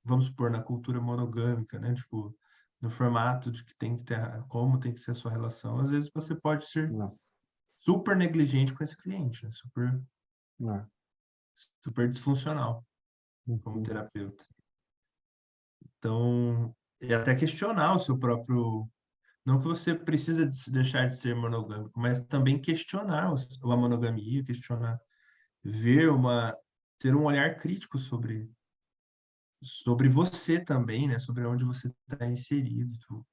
vamos supor, na cultura monogâmica, né? Tipo, no formato de que tem que ter, como tem que ser a sua relação, às vezes você pode ser Não, super negligente com esse cliente, né? Super, não. super disfuncional como Uhum. terapeuta. Então, é até questionar o seu próprio. Não que você precisa deixar de ser monogâmico, mas também questionar a monogamia, questionar, ver ter um olhar crítico sobre você também, né? Sobre onde você está inserido.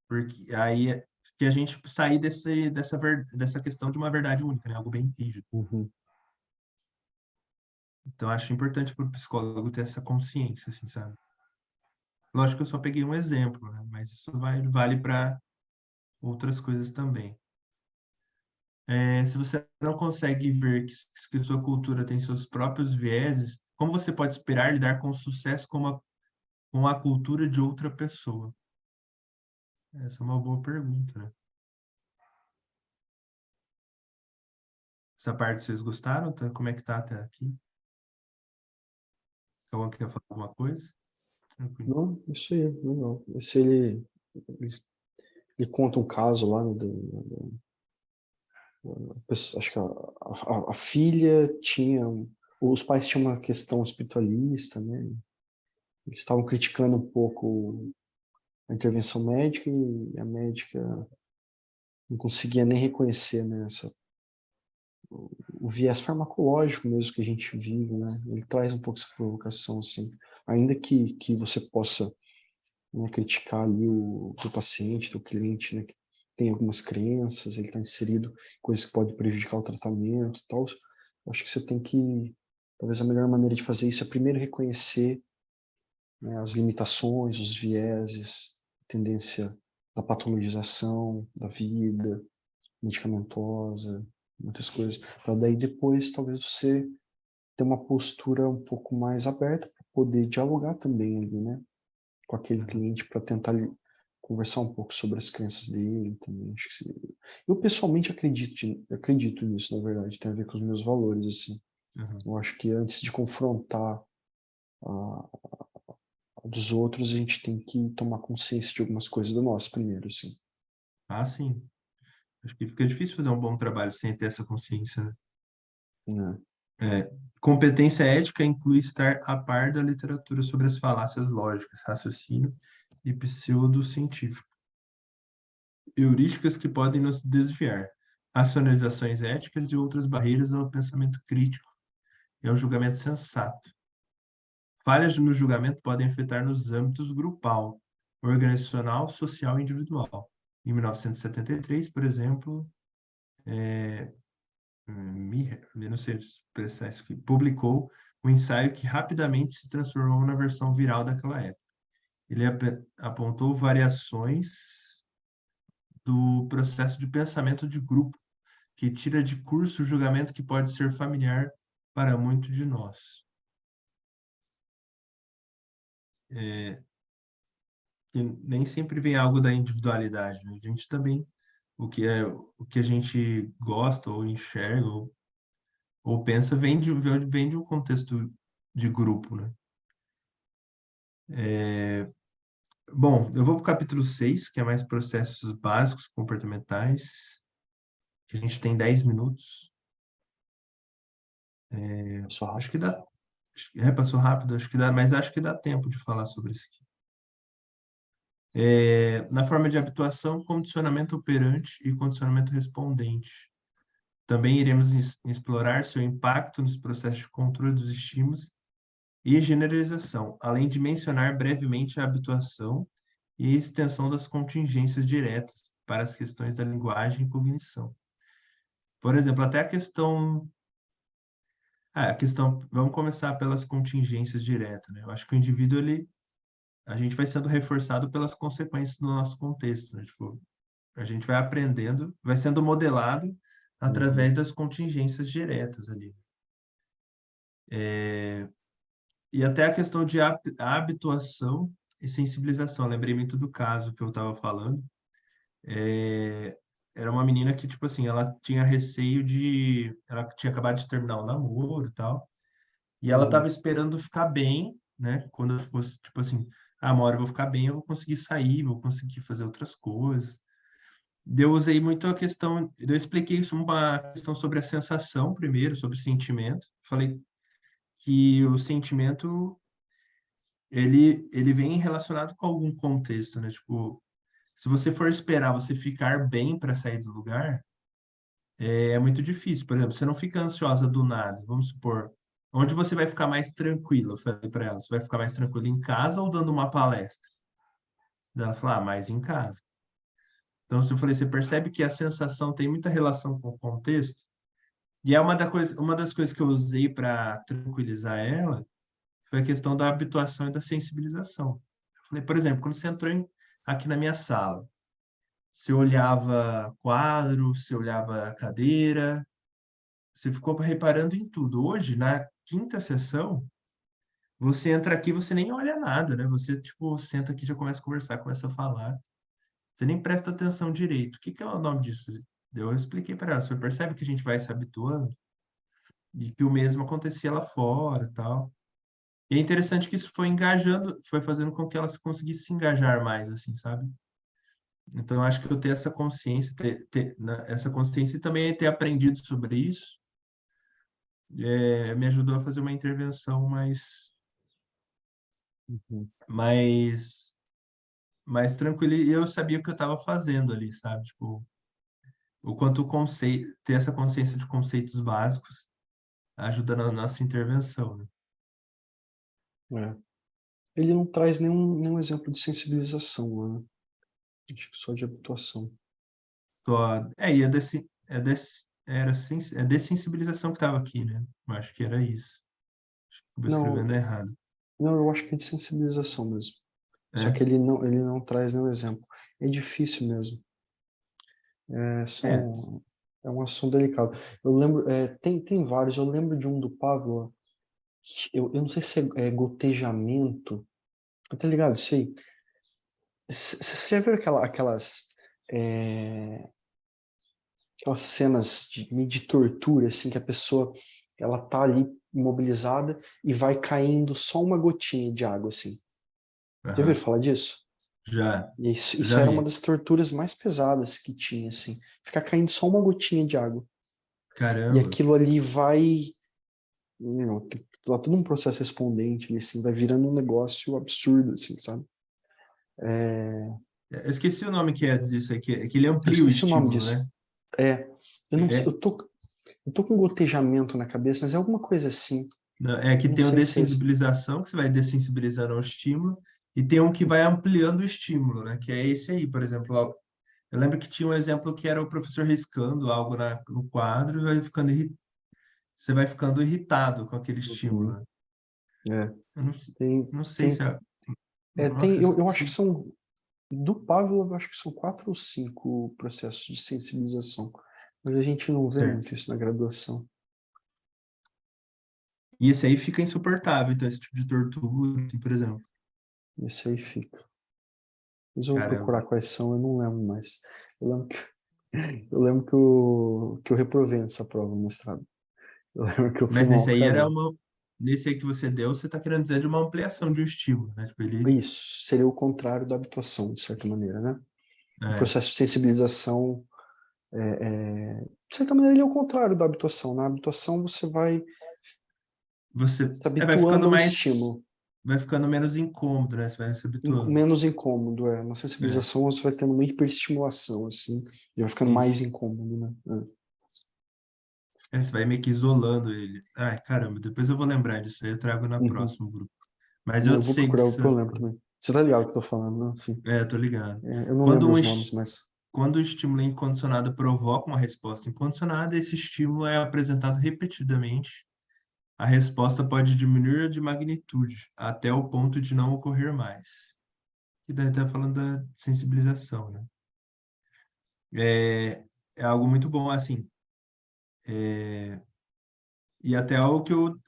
Porque aí é que a gente sair dessa questão de uma verdade única, né? Algo bem rígido. Uhum. Então, acho importante para o psicólogo ter essa consciência, assim, sabe? Lógico que eu só peguei um exemplo, né? Mas isso vale para outras coisas também. Se você não consegue ver que sua cultura tem seus próprios vieses, como você pode esperar lidar com sucesso com a cultura de outra pessoa? Essa é uma boa pergunta, né? Essa parte vocês gostaram? Como é que tá até aqui? Alguém quer falar alguma coisa? Tranquilo. Não, isso aí, legal. Esse ele, ele conta um caso lá, né, acho que a filha tinha, os pais tinham uma questão espiritualista, né? Eles estavam criticando um pouco a intervenção médica e a médica não conseguia nem reconhecer, né, o viés farmacológico mesmo que a gente vive, né? Ele traz um pouco essa provocação, assim. Ainda que você possa, né, criticar ali o teu paciente, teu cliente, né, que tem algumas crenças, ele está inserido em coisas que podem prejudicar o tratamento e tal, eu acho que você tem que, talvez a melhor maneira de fazer isso é primeiro reconhecer, né, as limitações, os vieses, a tendência da patologização da vida, medicamentosa, muitas coisas, para daí depois talvez você ter uma postura um pouco mais aberta para poder dialogar também ali, né, com aquele cliente para tentar conversar um pouco sobre as crenças dele também. Acho que eu pessoalmente acredito nisso, na verdade, tem a ver com os meus valores, assim. Uhum. Eu acho que antes de confrontar a dos outros, a gente tem que tomar consciência de algumas coisas da nossa primeiro, assim. Ah, sim. Acho que fica difícil fazer um bom trabalho sem ter essa consciência, né? Né? Competência ética inclui estar a par da literatura sobre as falácias lógicas, raciocínio e pseudocientífico, heurísticas que podem nos desviar, racionalizações éticas e outras barreiras ao pensamento crítico e ao julgamento sensato. Falhas no julgamento podem afetar nos âmbitos grupal, organizacional, social e individual. Em 1973, por exemplo, eu não sei expressar isso aqui, publicou um ensaio que rapidamente se transformou na versão viral daquela época. Ele apontou variações do processo de pensamento de grupo, que tira de curso o julgamento que pode ser familiar para muitos de nós. Que nem sempre vem algo da individualidade, né? A gente também, o que a gente gosta ou enxerga ou pensa vem de um contexto de grupo, né? Bom, eu vou para o capítulo 6, que é mais processos básicos comportamentais, que a gente tem 10 minutos. Só Acho rápido. que dá. Passou rápido, acho que dá, mas acho que dá tempo de falar sobre isso aqui. Na forma de habituação, condicionamento operante e condicionamento respondente. Também iremos explorar seu impacto nos processos de controle dos estímulos e generalização, além de mencionar brevemente a habituação e a extensão das contingências diretas para as questões da linguagem e cognição. Por exemplo, até vamos começar pelas contingências diretas, né? Eu acho que o indivíduo, a gente vai sendo reforçado pelas consequências do nosso contexto, né? Tipo, a gente vai aprendendo, vai sendo modelado através das contingências diretas ali. E até a questão de habituação e sensibilização. Lembrei muito do caso que eu estava falando. Era uma menina que, tipo assim, ela tinha receio ela tinha acabado de terminar o namoro e tal, e ela estava esperando ficar bem, né? Quando eu fosse, tipo assim, uma hora eu vou ficar bem, eu vou conseguir sair, vou conseguir fazer outras coisas. Eu usei muito a questão, eu expliquei isso, uma questão sobre a sensação primeiro, sobre o sentimento. Falei que o sentimento, ele vem relacionado com algum contexto, né? Tipo, se você for esperar você ficar bem para sair do lugar, é muito difícil. Por exemplo, você não fica ansiosa do nada. Vamos supor, onde você vai ficar mais tranquila? Eu falei para ela, você vai ficar mais tranquila em casa ou dando uma palestra? Daí ela falou, mais em casa. Então, se eu falei, você percebe que a sensação tem muita relação com o contexto? E é uma das coisas que eu usei para tranquilizar ela foi a questão da habituação e da sensibilização. Eu falei, por exemplo, quando você entrou aqui na minha sala, você olhava quadro, você olhava cadeira, você ficou reparando em tudo. Hoje, na quinta sessão, você entra aqui, você nem olha nada, né? Você, tipo, senta aqui, já começa a conversar, começa a falar. Você nem presta atenção direito. O que é o nome disso? Eu expliquei para ela. Você percebe que a gente vai se habituando e que o mesmo acontecia lá fora, e tal. E é interessante que isso foi engajando, foi fazendo com que ela conseguisse se engajar mais, assim, sabe? Então, eu acho que eu ter essa consciência, essa consciência e também ter aprendido sobre isso, me ajudou a fazer uma intervenção Uhum. mais, mais tranquila. E eu sabia o que eu estava fazendo ali, sabe? Tipo, o quanto o conceito, ter essa consciência de conceitos básicos ajuda na nossa intervenção, né? É. Ele não traz nenhum exemplo de sensibilização, né? Acho que só de habituação. E é dessensibilização que estava aqui, né? Eu acho que era isso. Estou Não, escrevendo errado. não, eu acho que é de sensibilização mesmo. Só É, que ele não traz nenhum exemplo. É difícil mesmo. É, é, é um assunto delicado. Eu lembro, tem vários. Eu lembro de um do Pavlov. Eu não sei se é gotejamento. Tá ligado? Isso aí. Você já viu é, aquelas cenas meio de tortura, assim, que a pessoa ela tá ali imobilizada e vai caindo só uma gotinha de água, assim. Já ouviram aham. falar disso? Já, E isso já era uma vi. das torturas mais pesadas que tinha, assim. Ficar caindo só uma gotinha de água. E Caramba. aquilo ali vai... Tá todo um processo respondente, assim, vai virando um negócio absurdo, assim, sabe? Eu esqueci o nome que é disso aqui, é que ele Eu amplia o esqueci o nome estímulo, né? disso. É, eu não sei, É, eu tô com gotejamento na cabeça, mas é alguma coisa assim. não, é que Não tem o sei se é esse. dessensibilização, que você vai dessensibilizando ao estímulo, e tem um que vai ampliando o estímulo, né? Que é esse aí, por exemplo. Eu lembro que tinha um exemplo que era o professor riscando algo no quadro e você vai ficando irritado com aquele estímulo, Uhum. né? É, Eu não, tem, não sei se tem, é. Nossa, eu acho que são, do Pavlov, eu acho que são 4 ou 5 processos de sensibilização, mas a gente não vê certo. muito isso na graduação. E esse aí fica insuportável, então, esse tipo de tortura, assim, por exemplo. Esse aí fica. Mas eu vou Caramba. procurar quais são, eu não lembro mais. Eu lembro que, eu reprovei nessa prova no mestrado. Eu lembro que eu fui Mas mal nesse pra aí era caramba. uma. Nesse aí que você deu, você está querendo dizer de uma ampliação de um estímulo, né? Tipo, Isso, seria o contrário da habituação, de certa maneira, né? O é, processo de sensibilização, de certa maneira, ele é o contrário da habituação. Na habituação, você vai você se vai ficando habituando ao mais. estímulo, Vai ficando menos incômodo, né? Você vai se habituando. menos incômodo. Na É, sensibilização, você vai tendo uma hiperestimulação, assim, e vai ficando mais isso. incômodo, né? Você vai meio que isolando ele. Ai, caramba, depois eu vou lembrar disso aí, eu trago na Uhum. próxima grupo. Mas eu Eu vou sei do procurar que o você está problema falando. também. Você tá ligado o que eu tô falando, né? Assim, Tô ligado. eu não Quando lembro um, os es- nomes, mas... quando o estímulo incondicionado provoca uma resposta incondicionada, esse estímulo é apresentado repetidamente. A resposta pode diminuir de magnitude até o ponto de não ocorrer mais. E daí tá falando da sensibilização, né? É algo muito bom, assim. E até algo que eu.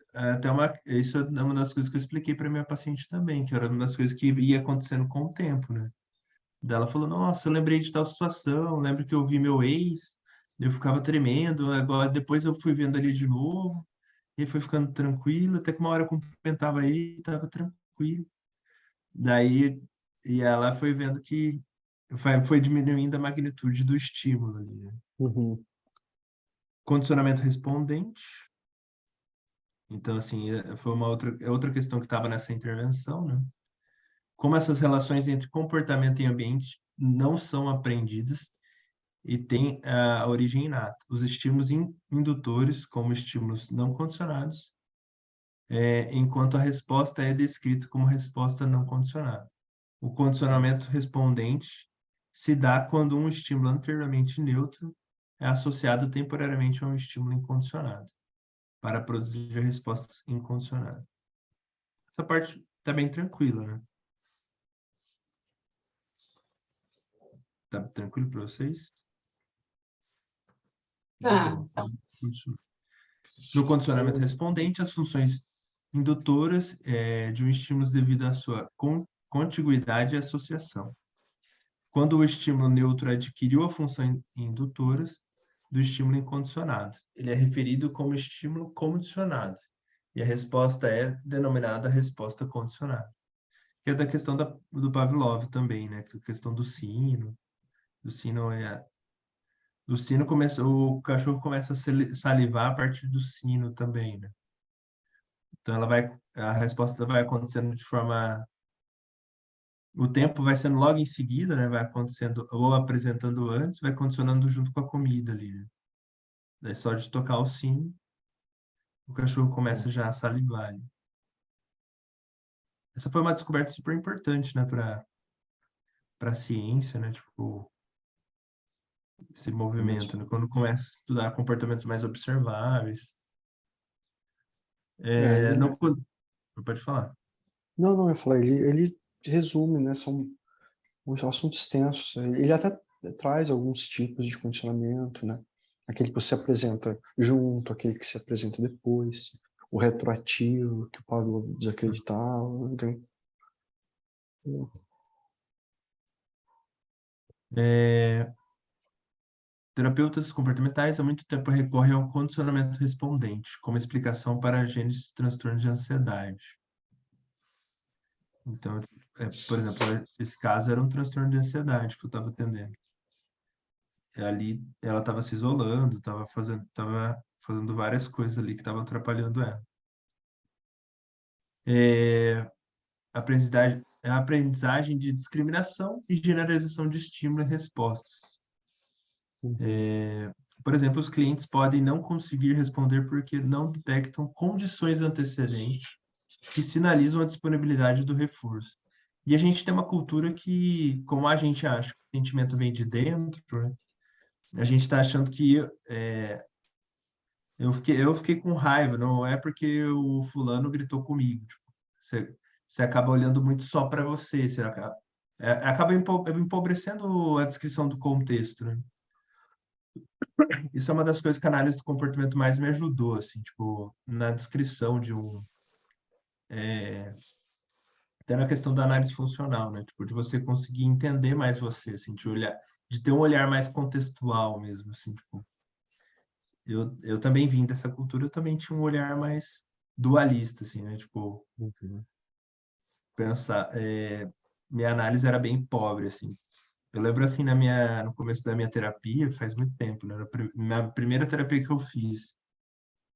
Isso é uma das coisas que eu expliquei para minha paciente também, que era uma das coisas que ia acontecendo com o tempo, né? Daí ela falou: Nossa, eu lembrei de tal situação, lembro que eu vi meu ex, eu ficava tremendo, agora depois eu fui vendo ali de novo, e foi ficando tranquilo, até que uma hora eu cumprimentava ele, estava tranquilo. Daí, e ela foi vendo que foi diminuindo a magnitude do estímulo ali, né? Uhum. Condicionamento respondente. Então, assim, foi outra questão que estava nessa intervenção, né? Como essas relações entre comportamento e ambiente não são aprendidas, e tem a origem inata. Os estímulos indutores, como estímulos não condicionados, enquanto a resposta é descrita como resposta não condicionada. O condicionamento respondente se dá quando um estímulo anteriormente neutro é associado temporariamente a um estímulo incondicionado, para produzir respostas incondicionadas. Essa parte está bem tranquila, né? Tá tranquilo para vocês? Tá. No condicionamento respondente, as funções indutoras de um estímulo devido à sua contiguidade e associação. Quando o estímulo neutro adquiriu a função indutora do estímulo incondicionado, ele é referido como estímulo condicionado, e a resposta é denominada resposta condicionada. Que é da questão do Pavlov também, né? Que é a questão do sino. Do sino começa, o cachorro começa a salivar a partir do sino também, né? Então a resposta vai acontecendo de forma, o tempo vai sendo logo em seguida, né? Vai acontecendo ou apresentando antes, vai condicionando junto com a comida ali, né? Daí só de tocar o sino, o cachorro começa já a salivar ali. Essa foi uma descoberta super importante, né, para a ciência, né? Tipo, esse movimento, né? Quando começa a estudar comportamentos mais observáveis. Não pode falar. Não, eu falei, ele resume, né? São uns assuntos extensos. Ele até traz alguns tipos de condicionamento, né? Aquele que você apresenta junto, aquele que se apresenta depois, o retroativo, que o Pavlov desacreditava. Então, Terapeutas comportamentais há muito tempo recorrem ao condicionamento respondente como explicação para a gênese de transtorno de ansiedade. Então, por exemplo, esse caso era um transtorno de ansiedade que eu estava atendendo. Ali, ela estava se isolando, estava fazendo várias coisas ali que estavam atrapalhando ela. A aprendizagem de discriminação e generalização de estímulo e respostas. Por exemplo, os clientes podem não conseguir responder porque não detectam condições antecedentes que sinalizam a disponibilidade do reforço. E a gente tem uma cultura que, como a gente acha que o sentimento vem de dentro, né? A gente está achando que eu fiquei com raiva, não é porque o fulano gritou comigo. Tipo, você acaba olhando muito só para você acaba empobrecendo a descrição do contexto, né? Isso é uma das coisas que a análise do comportamento mais me ajudou, assim, tipo, na descrição de até na questão da análise funcional, né? Tipo, de você conseguir entender mais você, assim, de ter um olhar mais contextual mesmo, assim, tipo. Eu também vim dessa cultura, eu também tinha um olhar mais dualista, assim, né? Tipo, pensar, minha análise era bem pobre, assim. Eu lembro, assim, no começo da minha terapia, faz muito tempo, né? Na primeira terapia que eu fiz,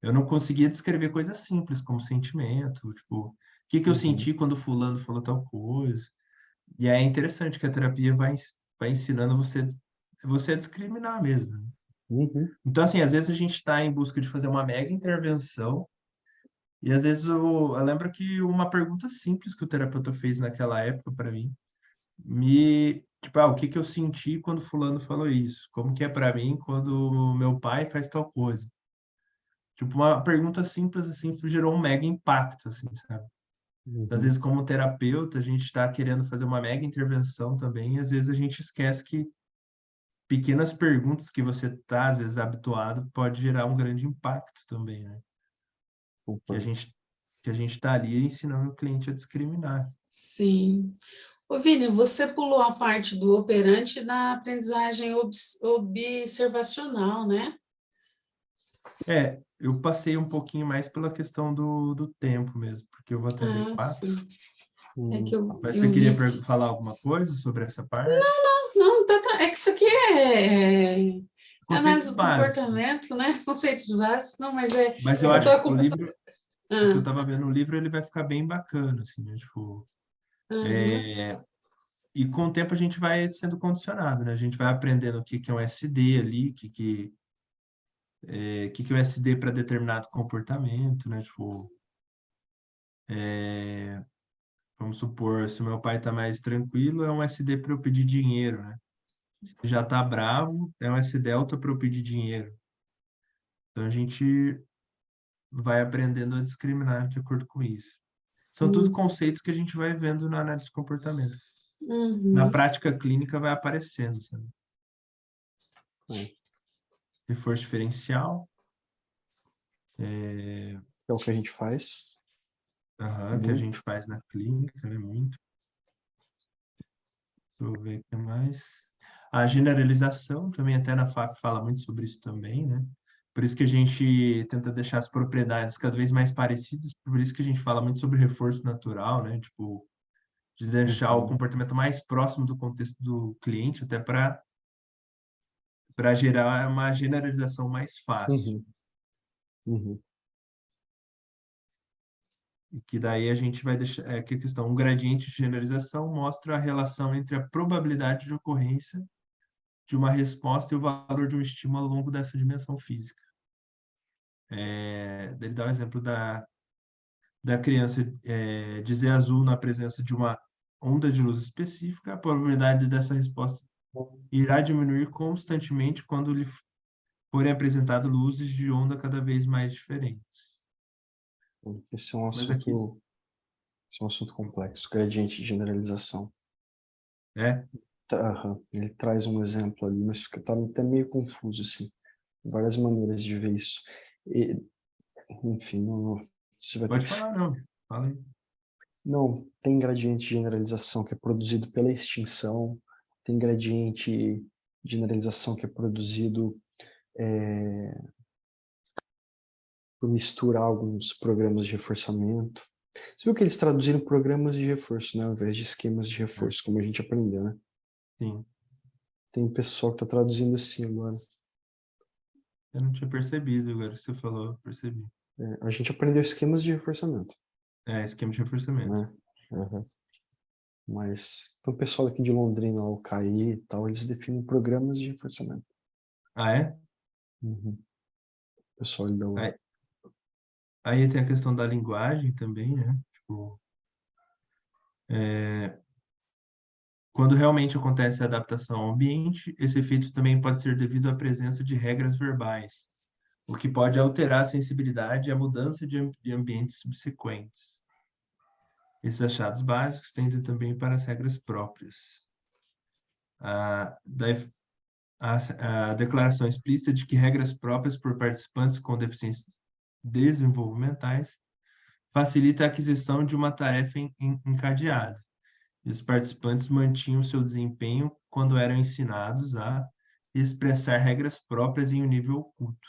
eu não conseguia descrever coisas simples, como sentimento, tipo, o que que eu senti quando fulano falou tal coisa. E é interessante que a terapia vai ensinando você a discriminar mesmo, né? Então, assim, às vezes a gente está em busca de fazer uma mega intervenção, e às vezes eu lembro que uma pergunta simples que o terapeuta fez naquela época para mim, tipo, o que que eu senti quando fulano falou isso? Como que é para mim quando meu pai faz tal coisa? Tipo, uma pergunta simples assim gerou um mega impacto, assim, sabe? Então, às vezes, como terapeuta, a gente está querendo fazer uma mega intervenção também, e às vezes a gente esquece que pequenas perguntas que você está, às vezes, habituado, pode gerar um grande impacto também, né? Que a gente está ali ensinando o cliente a discriminar. Sim. Ô, Vini, você pulou a parte do operante na aprendizagem observacional, né? Eu passei um pouquinho mais pela questão do tempo meso, porque eu vou atender 4. Sim. É que Mas eu você queria vi. falar alguma coisa sobre essa parte? Não, é que isso aqui é Conceitos análise do básicos. comportamento, né? Conceitos básicos. Não, mas Mas é eu que eu acho estou que o livro, o que eu Ah, estava vendo, o livro ele vai ficar bem bacana, assim, né? Tipo, aham. E com o tempo a gente vai sendo condicionado, né? A gente vai aprendendo o que que é um SD ali, o que que é um SD para determinado comportamento, né? Tipo, vamos supor, se o meu pai tá mais tranquilo, é um SD para eu pedir dinheiro, né? Se já tá bravo, é um S delta para eu pedir dinheiro. Então a gente vai aprendendo a discriminar de acordo com isso. São tudo Uhum. conceitos que a gente vai vendo na análise de comportamento. Na Uhum. prática clínica vai aparecendo, sabe? É, Reforço diferencial, é o que a gente faz que a gente muito. faz na clínica, né? Muito. Deixa eu ver o que mais. A generalização também, até na FAP fala muito sobre isso também, né? Por isso que a gente tenta deixar as propriedades cada vez mais parecidas, por isso que a gente fala muito sobre reforço natural, né? Tipo, de deixar o Uhum, comportamento mais próximo do contexto do cliente, até para gerar uma generalização mais fácil. uhum, uhum, E que daí a gente vai deixar, que a questão, um gradiente de generalização mostra a relação entre a probabilidade de ocorrência de uma resposta e o valor de um estímulo ao longo dessa dimensão física. Ele dá o exemplo da criança dizer azul na presença de uma onda de luz específica, a probabilidade dessa resposta irá diminuir constantemente quando lhe forem apresentadas luzes de onda cada vez mais diferentes. esse é um Mas aqui, assunto, complexo, gradiente de generalização. é, Aham, ele traz um exemplo ali, mas tá até meio confuso, assim. Várias maneiras de ver isso. E, enfim, você vai ter pode que... falar, não. Fala aí. Não, tem gradiente de generalização que é produzido pela extinção, tem gradiente de generalização que é produzido por misturar alguns programas de reforçamento. Você viu que eles traduziram programas de reforço, né, ao invés de esquemas de É, reforço, como a gente aprendeu, né? sim, Tem pessoal que está traduzindo assim agora. eu não tinha percebido, agora que você falou, eu percebi. A gente aprendeu esquemas de reforçamento, Esquema de reforçamento. né? Uhum. Mas tem um pessoal aqui de Londrina, o CAI e tal, eles definem programas de reforçamento. Ah, é? Uhum. O pessoal ali da UEL. Aí, aí tem a questão da linguagem também, né? Tipo, quando realmente acontece a adaptação ao ambiente, esse efeito também pode ser devido à presença de regras verbais, o que pode alterar a sensibilidade e a mudança de ambientes subsequentes. Esses achados básicos tendem também para as regras próprias. A, da, a declaração explícita de que regras próprias por participantes com deficiências desenvolvimentais facilita a aquisição de uma tarefa encadeada. E os participantes mantinham seu desempenho quando eram ensinados a expressar regras próprias em um nível oculto,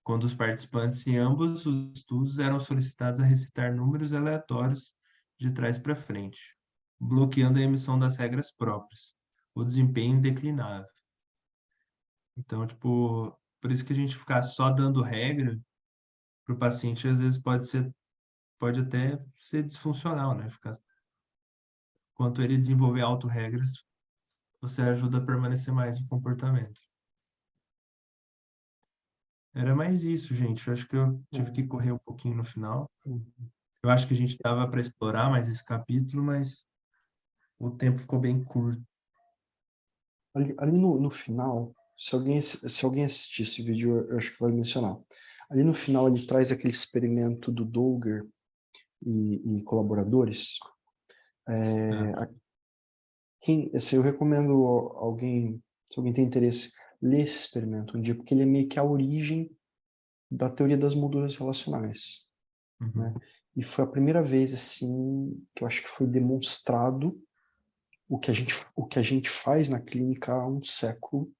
quando os participantes em ambos os estudos eram solicitados a recitar números aleatórios de trás para frente, bloqueando a emissão das regras próprias. O desempenho declinava. Então, tipo, por isso que a gente ficar só dando regra para o paciente, às vezes pode até ser disfuncional, né? Quanto ele desenvolver autorregras, você ajuda a permanecer mais no comportamento. Era mais isso, gente. Eu acho que eu tive que correr um pouquinho no final. Eu acho que a gente dava para explorar mais esse capítulo, mas o tempo ficou bem curto. Ali no final, se alguém assistir esse vídeo, eu acho que vai mencionar. Ali no final ele traz aquele experimento do Dolger e colaboradores. Ah, Assim, eu recomendo alguém, se alguém tem interesse, ler esse experimento um dia, porque ele é meio que a origem da teoria das molduras relacionais, né? uhum, E foi a primeira vez, assim, que eu acho que foi demonstrado o que a gente faz na clínica há um século,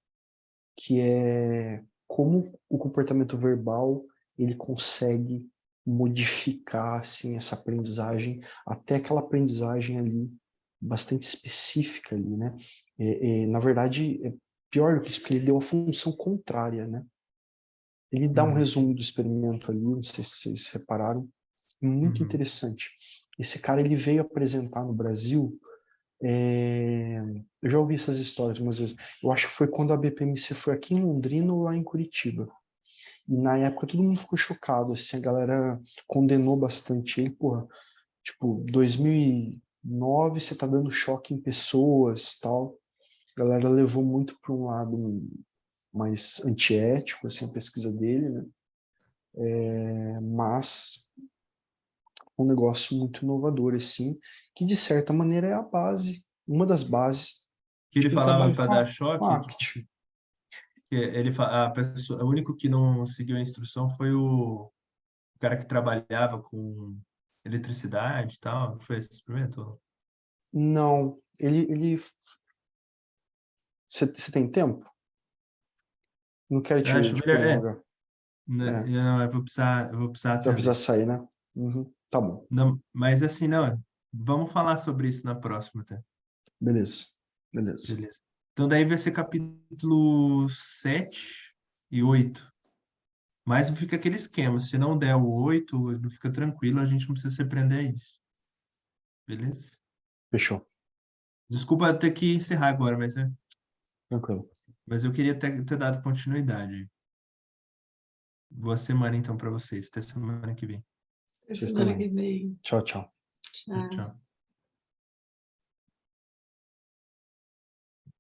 que é como o comportamento verbal ele consegue modificar assim essa aprendizagem, até aquela aprendizagem ali bastante específica ali, né? Na verdade, é pior do que isso, porque ele deu a função contrária, né? Ele dá um uhum, resumo do experimento ali, não sei se vocês repararam, muito uhum, interessante. Esse cara ele veio apresentar no Brasil Eu já ouvi essas histórias umas vezes. Eu acho que foi quando a BPMC foi aqui em Londrina ou lá em Curitiba. E na época todo mundo ficou chocado, assim, a galera condenou bastante ele, porra. Tipo, 2009 você tá dando choque em pessoas, tal. A galera levou muito para um lado mais antiético, assim, a pesquisa dele, né? Mas um negócio muito inovador, assim, que de certa maneira é a base, uma das bases Que de ele quem falava trabalha para dar com choque, ACT. que a pessoa, o único que não seguiu a instrução foi o cara que trabalhava com eletricidade e tal. Foi esse experimento? Não, você tem tempo? Não quero Eu acho te melhor, prolongar. né, É, eu vou precisar você vai precisar atender. sair, né? Uhum, tá bom, Não, mas assim, não, vamos falar sobre isso na próxima, tá? beleza, beleza. Beleza. Então daí vai ser capítulo 7 e 8. Mas fica aquele esquema, se não der o 8, não fica tranquilo, a gente não precisa se prender a isso. Beleza? Fechou, Desculpa ter que encerrar agora, tranquilo. mas eu queria ter dado continuidade. Boa semana então para vocês. Até semana que vem. Até Vocês semana que também. vem. Tchau, tchau. Tchau, Tchau. tchau.